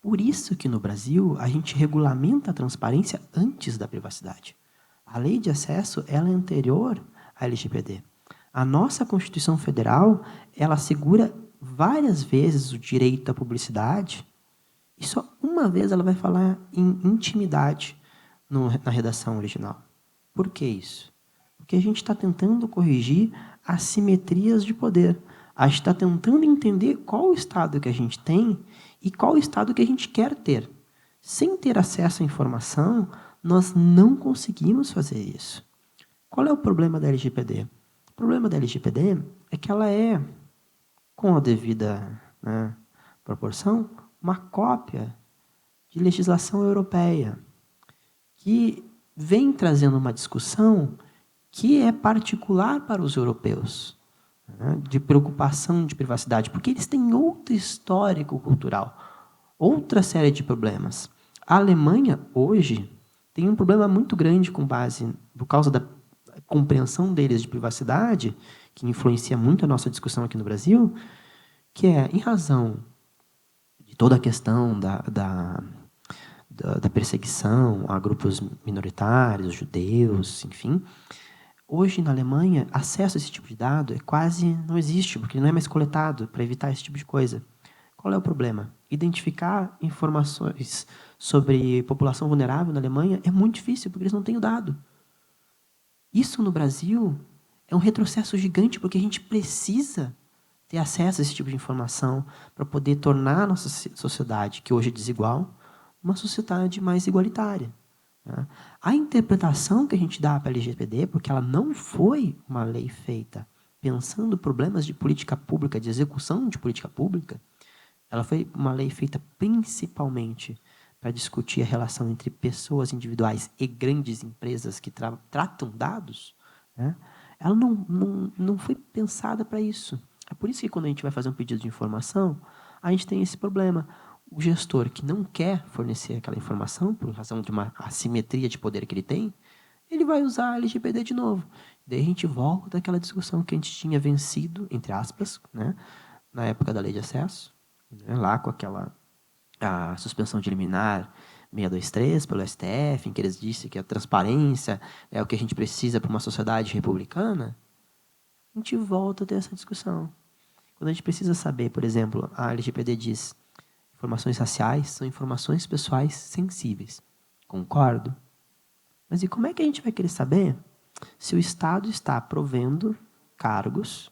Por isso que, no Brasil, a gente regulamenta a transparência antes da privacidade. A lei de acesso ela é anterior à LGPD. A nossa Constituição Federal, ela assegura várias vezes o direito à publicidade, e só uma vez ela vai falar em intimidade na redação original. Por que isso? Porque a gente está tentando corrigir assimetrias de poder. A gente está tentando entender qual o estado que a gente tem e qual o estado que a gente quer ter. Sem ter acesso à informação, nós não conseguimos fazer isso. Qual é o problema da LGPD? O problema da LGPD é que ela é, com a devida proporção, uma cópia de legislação europeia, que vem trazendo uma discussão que é particular para os europeus, de preocupação de privacidade, porque eles têm outro histórico cultural, outra série de problemas. A Alemanha, hoje, tem um problema muito grande por causa da compreensão deles de privacidade, que influencia muito a nossa discussão aqui no Brasil, que é, em razão de toda a questão da perseguição a grupos minoritários, judeus, enfim, hoje, na Alemanha, acesso a esse tipo de dado quase não existe, porque não é mais coletado para evitar esse tipo de coisa. Qual é o problema? Identificar informações sobre população vulnerável na Alemanha é muito difícil, porque eles não têm o dado. Isso, no Brasil, é um retrocesso gigante, porque a gente precisa ter acesso a esse tipo de informação para poder tornar a nossa sociedade, que hoje é desigual, uma sociedade mais igualitária. A interpretação que a gente dá para a LGPD, porque ela não foi uma lei feita pensando problemas de política pública, de execução de política pública, ela foi uma lei feita principalmente para discutir a relação entre pessoas individuais e grandes empresas que tratam dados. Ela não foi pensada para isso. É por isso que, quando a gente vai fazer um pedido de informação, a gente tem esse problema. O gestor que não quer fornecer aquela informação, por razão de uma assimetria de poder que ele tem, ele vai usar a LGPD de novo. Daí a gente volta àquela discussão que a gente tinha vencido, entre aspas, na época da lei de acesso, lá com aquela a suspensão de liminar 623 pelo STF, em que eles disseram que a transparência é o que a gente precisa para uma sociedade republicana, a gente volta a ter essa discussão. Quando a gente precisa saber, por exemplo, a LGPD diz informações raciais são informações pessoais sensíveis. Concordo. Mas e como é que a gente vai querer saber se o Estado está provendo cargos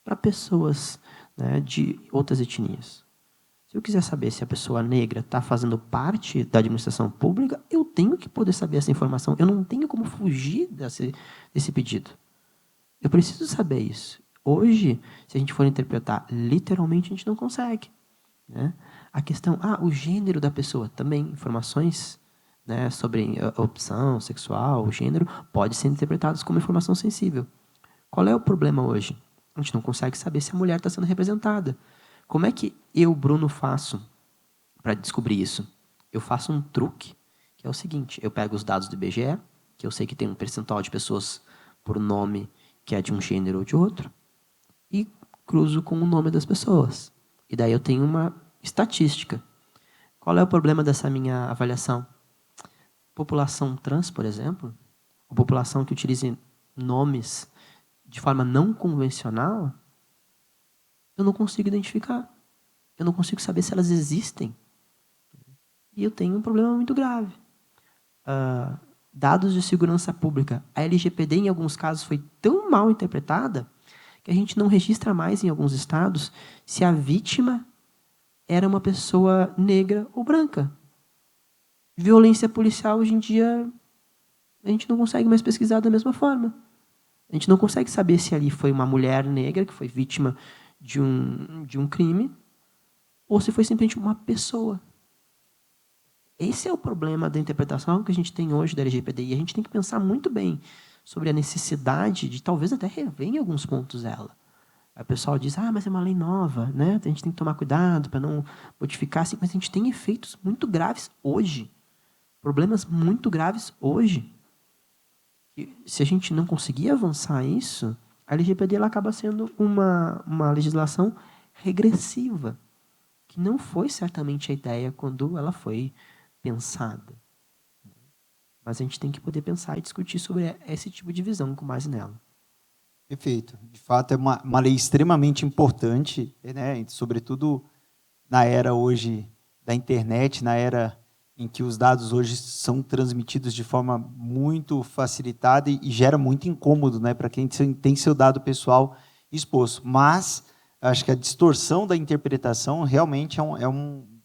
para pessoas, né, de outras etnias? Se eu quiser saber se a pessoa negra está fazendo parte da administração pública, eu tenho que poder saber essa informação. Eu não tenho como fugir desse pedido. Eu preciso saber isso. Hoje, se a gente for interpretar literalmente, a gente não consegue, né? A questão, o gênero da pessoa, também informações, né, sobre a opção sexual, o gênero, pode ser interpretados como informação sensível. Qual é o problema hoje? A gente não consegue saber se a mulher está sendo representada. Como é que eu, Bruno, faço para descobrir isso? Eu faço um truque, que é o seguinte: eu pego os dados do IBGE, que eu sei que tem um percentual de pessoas por nome que é de um gênero ou de outro, e cruzo com o nome das pessoas. E daí eu tenho uma estatística. Qual é o problema dessa minha avaliação? População trans, por exemplo, ou população que utilize nomes de forma não convencional, eu não consigo identificar. Eu não consigo saber se elas existem. E eu tenho um problema muito grave. Dados de segurança pública. A LGPD, em alguns casos, foi tão mal interpretada que a gente não registra mais, em alguns estados, se a vítima era uma pessoa negra ou branca. Violência policial, hoje em dia, a gente não consegue mais pesquisar da mesma forma. A gente não consegue saber se ali foi uma mulher negra que foi vítima de um crime ou se foi simplesmente uma pessoa. Esse é o problema da interpretação que a gente tem hoje da LGPD. E a gente tem que pensar muito bem sobre a necessidade de talvez até rever em alguns pontos ela. O pessoal diz, mas é uma lei nova, né? A gente tem que tomar cuidado para não modificar. Assim, mas a gente tem efeitos muito graves hoje. Problemas muito graves hoje. E se a gente não conseguir avançar isso, a LGPD ela acaba sendo uma legislação regressiva, que não foi certamente a ideia quando ela foi pensada. Mas a gente tem que poder pensar e discutir sobre esse tipo de visão com base nela. Perfeito. De fato, é uma lei extremamente importante, né? Sobretudo na era hoje da internet, na era em que os dados hoje são transmitidos de forma muito facilitada e gera muito incômodo, né, para quem tem seu dado pessoal exposto. Mas acho que a distorção da interpretação realmente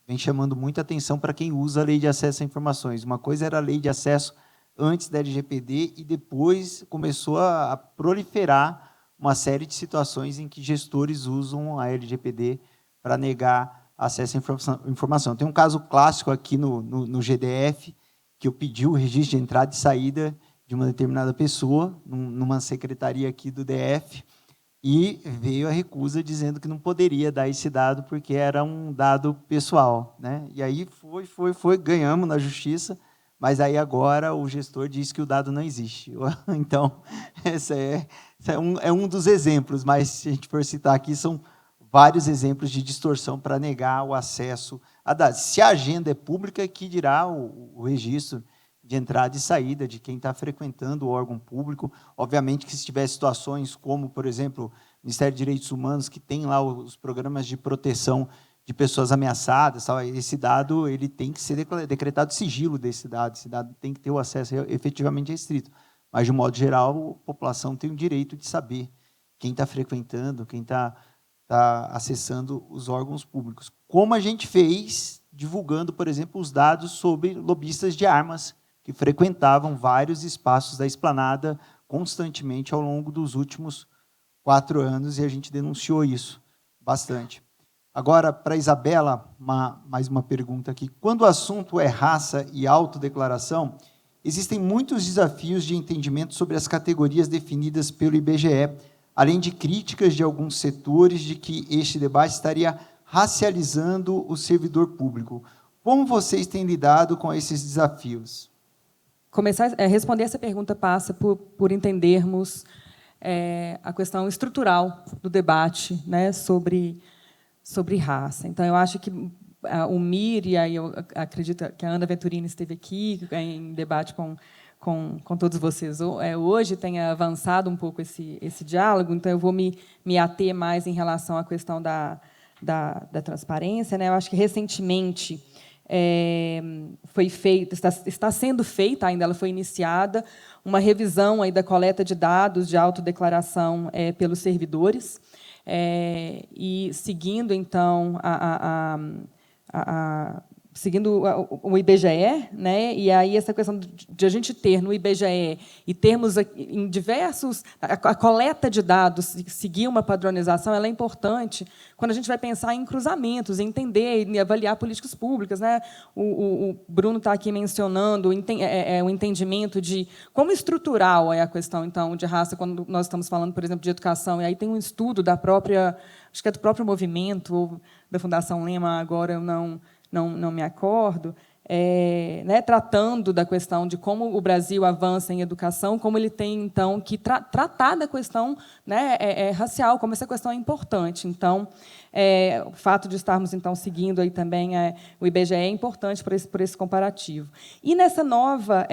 vem chamando muita atenção para quem usa a lei de acesso a informações. Uma coisa era a lei de acesso antes da LGPD e depois começou a proliferar uma série de situações em que gestores usam a LGPD para negar acesso à informação. Tem um caso clássico aqui no GDF, que eu pedi o registro de entrada e saída de uma determinada pessoa, numa secretaria aqui do DF, e veio a recusa dizendo que não poderia dar esse dado porque era um dado pessoal, né? E aí ganhamos na justiça, mas aí agora o gestor diz que o dado não existe. Então, esse é um dos exemplos, mas se a gente for citar aqui, são vários exemplos de distorção para negar o acesso a dados. Se a agenda é pública, que dirá o registro de entrada e saída de quem está frequentando o órgão público. Obviamente que se tiver situações como, por exemplo, o Ministério de Direitos Humanos, que tem lá os programas de proteção de pessoas ameaçadas, esse dado ele tem que ser decretado sigilo desse dado, esse dado tem que ter o acesso efetivamente restrito. Mas, de um modo geral, a população tem o direito de saber quem está frequentando, quem está acessando os órgãos públicos. Como a gente fez divulgando, por exemplo, os dados sobre lobistas de armas que frequentavam vários espaços da Esplanada constantemente ao longo dos últimos 4 anos, e a gente denunciou isso bastante. Agora, para a Isabela, mais uma pergunta aqui. Quando o assunto é raça e autodeclaração, existem muitos desafios de entendimento sobre as categorias definidas pelo IBGE, além de críticas de alguns setores de que este debate estaria racializando o servidor público. Como vocês têm lidado com esses desafios? Responder essa pergunta passa por entendermos a questão estrutural do debate, né, sobre raça. Então, eu acho que o MIR, e aí eu acredito que a Ana Venturini esteve aqui em debate com todos vocês hoje, tenha avançado um pouco esse diálogo, então eu vou me ater mais em relação à questão da transparência, né? Eu acho que recentemente foi feita, está sendo feita, ainda ela foi iniciada, uma revisão aí da coleta de dados de autodeclaração pelos servidores, e seguindo então seguindo o IBGE, né? E aí essa questão de a gente ter no IBGE e termos em diversos a coleta de dados, seguir uma padronização, ela é importante quando a gente vai pensar em cruzamentos, em entender e avaliar políticas públicas, né? O Bruno está aqui mencionando o entendimento de como estrutural é a questão então de raça quando nós estamos falando, por exemplo, de educação. E aí tem um estudo da própria, acho que é do próprio movimento ou da Fundação Lema, agora eu não me acordo, né, tratando da questão de como o Brasil avança em educação, como ele tem, então, que tratar da questão, né, racial, como essa questão é importante. Então, o fato de estarmos, então, seguindo aí também o IBGE é importante por esse comparativo. E nessa nova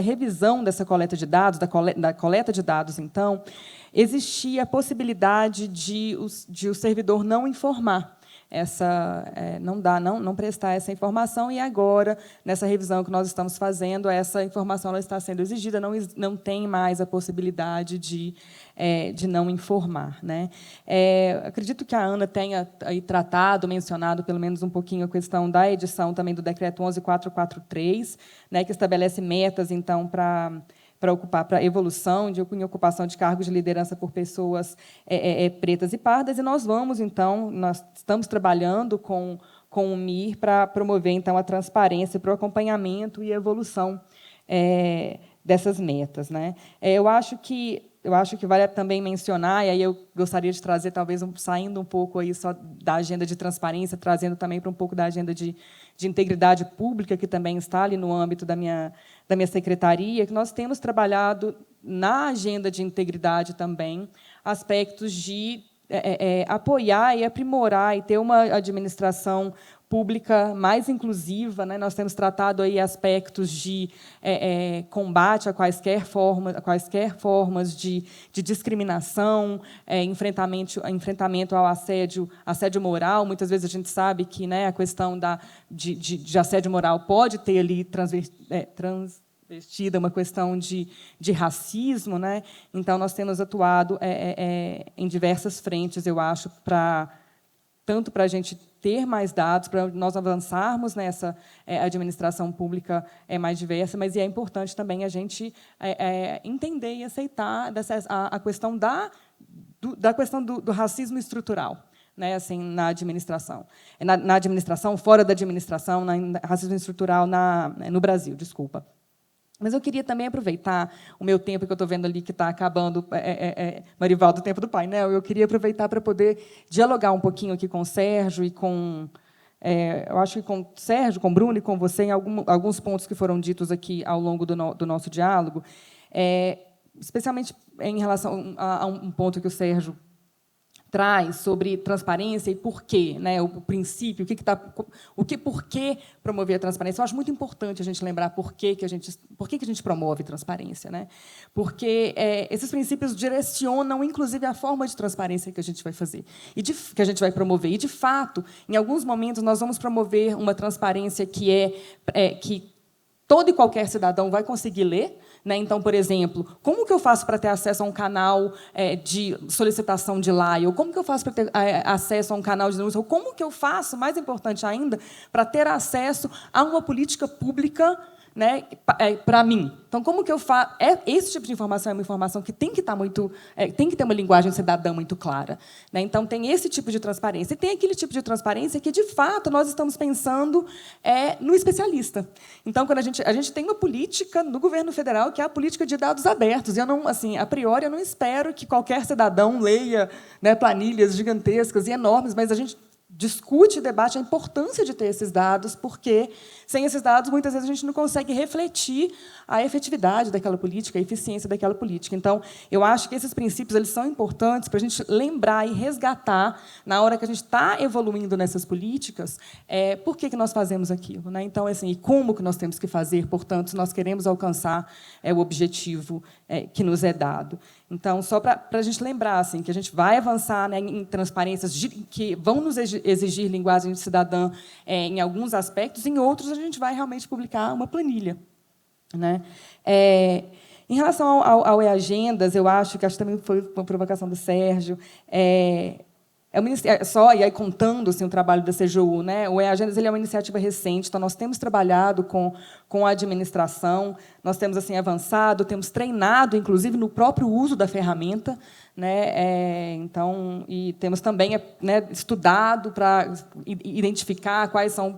revisão dessa coleta de dados, da coleta de dados, então, existia a possibilidade de o servidor não informar. Não prestar essa informação, e agora, nessa revisão que nós estamos fazendo, essa informação ela está sendo exigida, não tem mais a possibilidade de não informar, né? Acredito que a Ana tenha aí mencionado, pelo menos um pouquinho, a questão da edição também do Decreto 11.443, né, que estabelece metas, então, para a evolução em ocupação de cargos de liderança por pessoas pretas e pardas, e nós estamos trabalhando com o MIR para promover então a transparência para o acompanhamento e evolução dessas metas, né? Eu acho que vale também mencionar, e aí eu gostaria de trazer, talvez, saindo um pouco aí só da agenda de transparência, trazendo também para um pouco da agenda de integridade pública, que também está ali no âmbito da minha secretaria, que nós temos trabalhado na agenda de integridade também aspectos de apoiar e aprimorar e ter uma administração pública mais inclusiva, né? Nós temos tratado aí aspectos de combate a quaisquer formas de discriminação, enfrentamento ao assédio moral. Muitas vezes a gente sabe que, né, a questão de assédio moral pode ter ali transvestida uma questão de racismo, né? Então nós temos atuado em diversas frentes, eu acho, tanto para a gente ter mais dados, para nós avançarmos nessa administração pública mais diversa, mas é importante também a gente entender e aceitar a questão da questão do racismo estrutural, né, assim, na administração. Na administração, fora da administração, racismo estrutural no Brasil, desculpa. Mas eu queria também aproveitar o meu tempo, que eu estou vendo ali que está acabando, Marivaldo, o tempo do painel, eu queria aproveitar para poder dialogar um pouquinho aqui com o Sérgio e eu acho que com o Sérgio, com o Bruno e com você, em alguns pontos que foram ditos aqui ao longo do nosso diálogo, especialmente em relação a um ponto que o Sérgio traz sobre transparência e por quê, né? O princípio, por que promover a transparência. Eu acho muito importante a gente lembrar por que a gente promove transparência, né? Porque esses princípios direcionam, inclusive, a forma de transparência que a gente vai fazer que a gente vai promover. E, de fato, em alguns momentos, nós vamos promover uma transparência que todo e qualquer cidadão vai conseguir ler, né? Então, por exemplo, como que eu faço para ter acesso a um canal de solicitação de laia? Ou como que eu faço para ter acesso a um canal de denúncia? Ou como que eu faço, mais importante ainda, para ter acesso a uma política pública, né, para mim? Então, como que eu faço? Esse tipo de informação é uma informação que tem que estar tem que ter uma linguagem cidadã muito clara, né? Então, tem esse tipo de transparência. E tem aquele tipo de transparência que, de fato, nós estamos pensando no especialista. Então, quando a gente tem uma política no governo federal que é a política de dados abertos. Eu não, assim, a priori, eu não espero que qualquer cidadão leia, né, planilhas gigantescas e enormes, mas a gente discute e debate a importância de ter esses dados, porque, sem esses dados, muitas vezes a gente não consegue refletir a efetividade daquela política, a eficiência daquela política. Então, eu acho que esses princípios eles são importantes para a gente lembrar e resgatar, na hora que a gente está evoluindo nessas políticas, por que nós fazemos aquilo, né? Então, assim, e como que nós temos que fazer, portanto, se nós queremos alcançar o objetivo que nos é dado. Então, só para a gente lembrar assim, que a gente vai avançar, né, em transparências que vão nos exigir linguagem cidadã em alguns aspectos, em outros a gente vai realmente publicar uma planilha, né? Em relação ao e-agendas, eu acho que também foi uma provocação do Sérgio. Só, e aí contando assim, o trabalho da CGU, né? O e-agendas ele é uma iniciativa recente, então nós temos trabalhado com a administração, nós temos assim avançado, temos treinado, inclusive, no próprio uso da ferramenta, né? Então, e temos também, né, estudado para identificar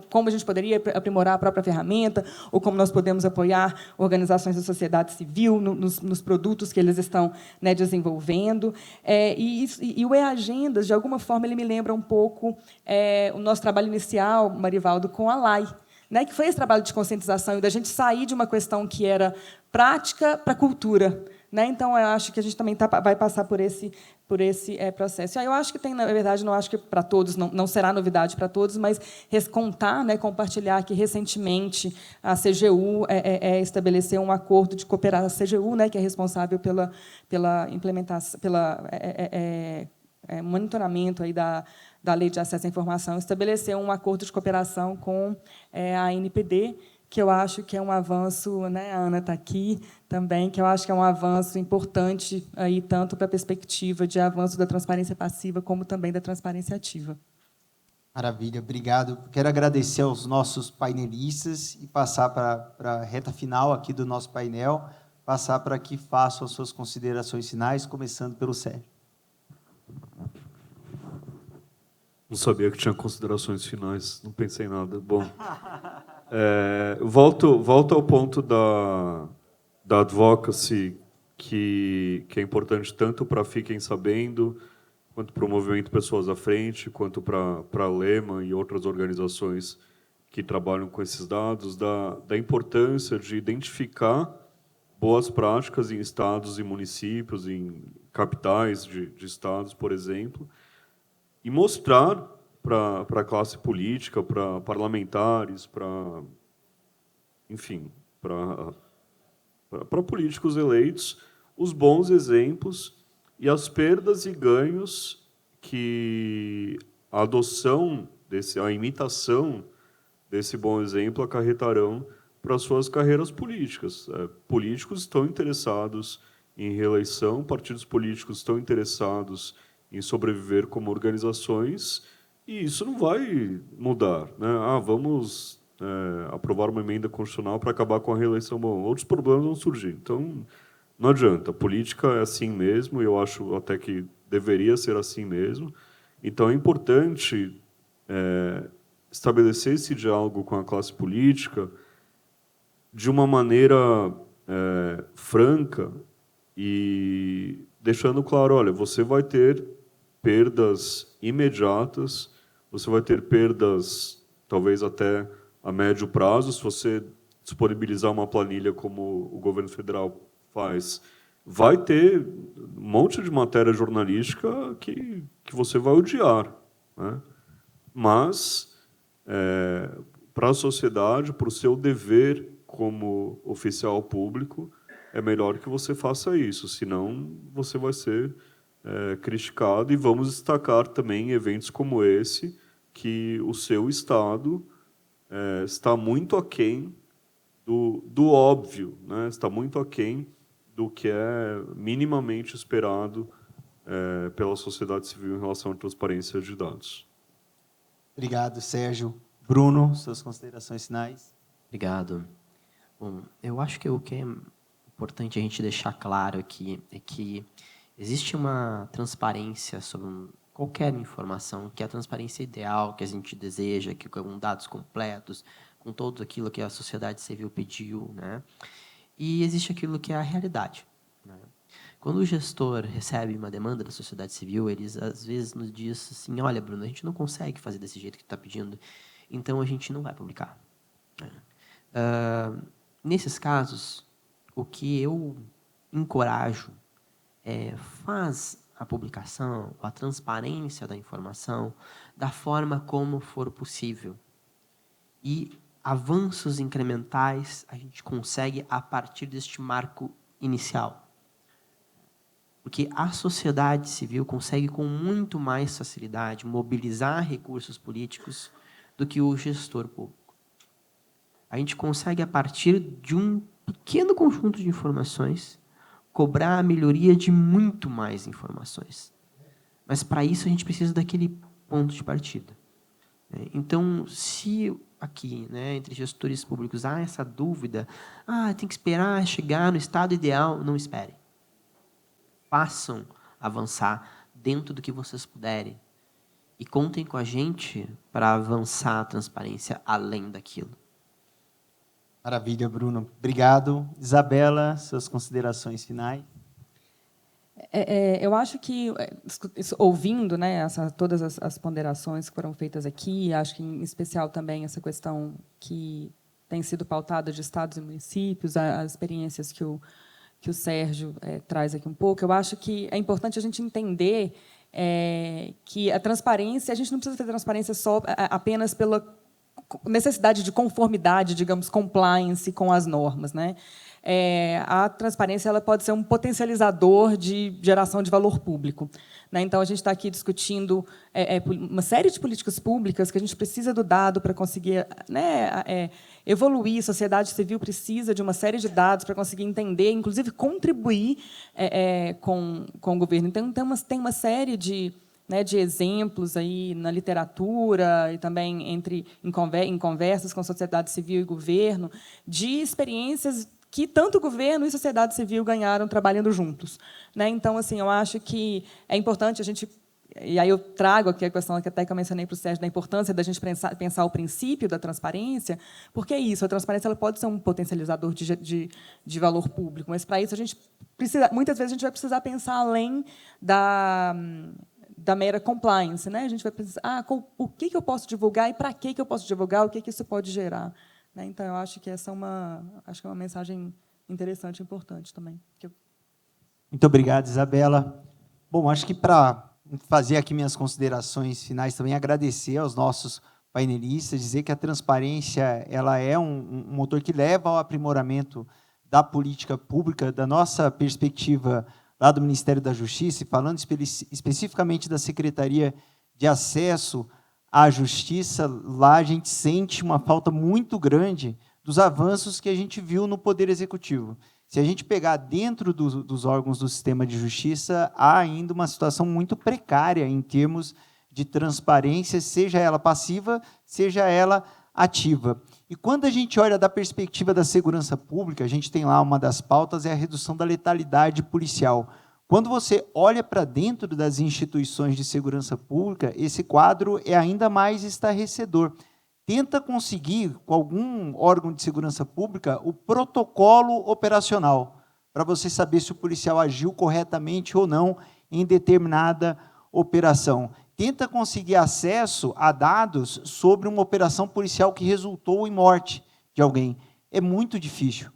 como a gente poderia aprimorar a própria ferramenta, ou como nós podemos apoiar organizações da sociedade civil nos produtos que eles estão, né, desenvolvendo. E o e-agendas, de alguma forma, ele me lembra um pouco o nosso trabalho inicial, Marivaldo, com a LAI, né, que foi esse trabalho de conscientização e da gente sair de uma questão que era prática para cultura, né? Então, eu acho que a gente também vai passar por esse processo. Eu acho que tem, na verdade, não acho que para todos, não será novidade para todos, mas contar, né, compartilhar que, recentemente, a CGU estabeleceu um acordo de cooperação, a CGU, né, que é responsável pela implementação, monitoramento aí da Lei de Acesso à Informação, estabeleceu um acordo de cooperação com a ANPD, que eu acho que é um avanço, né, a Ana está aqui também, que eu acho que é um avanço importante, aí, tanto para a perspectiva de avanço da transparência passiva, como também da transparência ativa. Maravilha, obrigado. Quero agradecer aos nossos painelistas e passar para a reta final aqui do nosso painel, passar para que façam as suas considerações finais, começando pelo Sérgio. Não sabia que tinha considerações finais, não pensei em nada. Bom, volto ao ponto da advocacy, que é importante tanto para Fiquem Sabendo, quanto para o Movimento Pessoas à Frente, quanto para a Lema e outras organizações que trabalham com esses dados, da importância de identificar boas práticas em estados e municípios, em capitais de estados, por exemplo, e mostrar para a classe política, para parlamentares, enfim, para políticos eleitos, os bons exemplos e as perdas e ganhos que a adoção a imitação desse bom exemplo acarretarão para as suas carreiras políticas. Políticos estão interessados em reeleição, partidos políticos estão interessados em sobreviver como organizações, e isso não vai mudar, né? Vamos aprovar uma emenda constitucional para acabar com a reeleição. Bom, outros problemas vão surgir. Então, não adianta. A política é assim mesmo, e eu acho até que deveria ser assim mesmo. Então, é importante estabelecer esse diálogo com a classe política de uma maneira franca e deixando claro, olha, você vai ter perdas imediatas, você vai ter perdas talvez até a médio prazo, se você disponibilizar uma planilha como o governo federal faz, vai ter um monte de matéria jornalística que você vai odiar, né? Mas, para a sociedade, para o seu dever como oficial público, é melhor que você faça isso, senão você vai ser criticado. E vamos destacar também eventos como esse, que o seu Estado está muito aquém do óbvio, né? Está muito aquém do que é minimamente esperado pela sociedade civil em relação à transparência de dados. Obrigado, Sérgio. Bruno, suas considerações finais. Obrigado. Bom, eu acho que o que é importante a gente deixar claro aqui é que existe uma transparência sobre qualquer informação, que é a transparência ideal que a gente deseja, que com dados completos, com tudo aquilo que a sociedade civil pediu, né? E existe aquilo que é a realidade, né? Quando o gestor recebe uma demanda da sociedade civil, eles às vezes nos dizem assim, olha, Bruno, a gente não consegue fazer desse jeito que tu está pedindo, então a gente não vai publicar. Nesses casos, o que eu encorajo é faz a publicação, a transparência da informação, da forma como for possível. E avanços incrementais a gente consegue a partir deste marco inicial. Porque a sociedade civil consegue com muito mais facilidade mobilizar recursos políticos do que o gestor público. A gente consegue, a partir de um pequeno conjunto de informações, cobrar a melhoria de muito mais informações. Mas, para isso, a gente precisa daquele ponto de partida. Então, se aqui, entre gestores públicos, há essa dúvida, tem que esperar chegar no estado ideal, não esperem. Façam avançar dentro do que vocês puderem. E contem com a gente para avançar a transparência além daquilo. Maravilha, Bruno. Obrigado. Isabela, suas considerações finais. Eu acho que, ouvindo todas as ponderações que foram feitas aqui, acho que, em especial, também essa questão que tem sido pautada de estados e municípios, as experiências que o Sérgio traz aqui um pouco, eu acho que é importante a gente entender que a transparência, a gente não precisa ter transparência só apenas pela necessidade de conformidade, digamos, compliance com as normas, a transparência ela pode ser um potencializador de geração de valor público. Então, a gente está aqui discutindo uma série de políticas públicas que a gente precisa do dado para conseguir evoluir. A sociedade civil precisa de uma série de dados para conseguir entender, inclusive contribuir com o governo. Então, tem uma série de exemplos aí na literatura e também em conversas com a sociedade civil e governo, de experiências que tanto o governo e a sociedade civil ganharam trabalhando juntos. Então, assim, eu acho que é importante a gente... E aí eu trago aqui a questão que até que eu mencionei para o Sérgio, da importância da gente pensar o princípio da transparência, porque é isso, a transparência ela pode ser um potencializador de valor público, mas, para isso, a gente precisa, muitas vezes a gente vai precisar pensar além da mera compliance. A gente vai pensar o que eu posso divulgar e para que eu posso divulgar, o que isso pode gerar. Então, eu acho que essa é uma mensagem interessante e importante também. Muito obrigado, Isabela. Bom, acho que para fazer aqui minhas considerações finais também, agradecer aos nossos painelistas, dizer que a transparência ela é um motor que leva ao aprimoramento da política pública, da nossa perspectiva lá do Ministério da Justiça, e falando especificamente da Secretaria de Acesso à Justiça, lá a gente sente uma falta muito grande dos avanços que a gente viu no Poder Executivo. Se a gente pegar dentro dos órgãos do sistema de justiça, há ainda uma situação muito precária em termos de transparência, seja ela passiva, seja ela ativa. E quando a gente olha da perspectiva da segurança pública, a gente tem lá uma das pautas, é a redução da letalidade policial. Quando você olha para dentro das instituições de segurança pública, esse quadro é ainda mais estarrecedor. Tenta conseguir, com algum órgão de segurança pública, o protocolo operacional, para você saber se o policial agiu corretamente ou não em determinada operação. Tenta conseguir acesso a dados sobre uma operação policial que resultou em morte de alguém. É muito difícil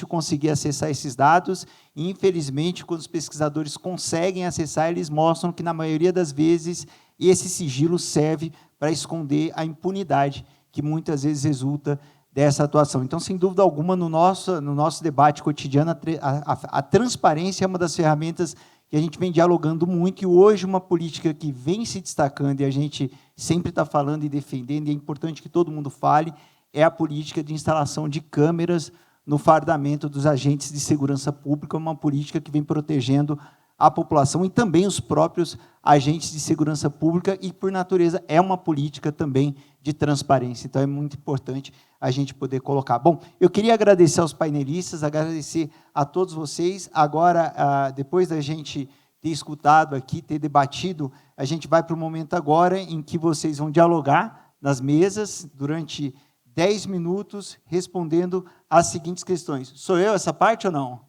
conseguir acessar esses dados, e, infelizmente, quando os pesquisadores conseguem acessar, eles mostram que, na maioria das vezes, esse sigilo serve para esconder a impunidade que muitas vezes resulta dessa atuação. Então, sem dúvida alguma, no nosso debate cotidiano, a transparência é uma das ferramentas que a gente vem dialogando muito, e hoje uma política que vem se destacando, e a gente sempre está falando e defendendo, e é importante que todo mundo fale, é a política de instalação de câmeras no fardamento dos agentes de segurança pública, uma política que vem protegendo a população e também os próprios agentes de segurança pública, e, por natureza, é uma política também de transparência. Então, é muito importante a gente poder colocar. Bom, eu queria agradecer aos painelistas, agradecer a todos vocês. Agora, depois da gente ter escutado aqui, ter debatido, a gente vai para o momento agora em que vocês vão dialogar nas mesas durante 10 minutos, respondendo às seguintes questões. Sou eu essa parte ou não?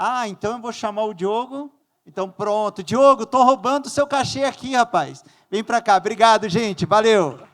Ah, então eu vou chamar o Diogo. Então pronto. Diogo, estou roubando o seu cachê aqui, rapaz. Vem para cá. Obrigado, gente. Valeu.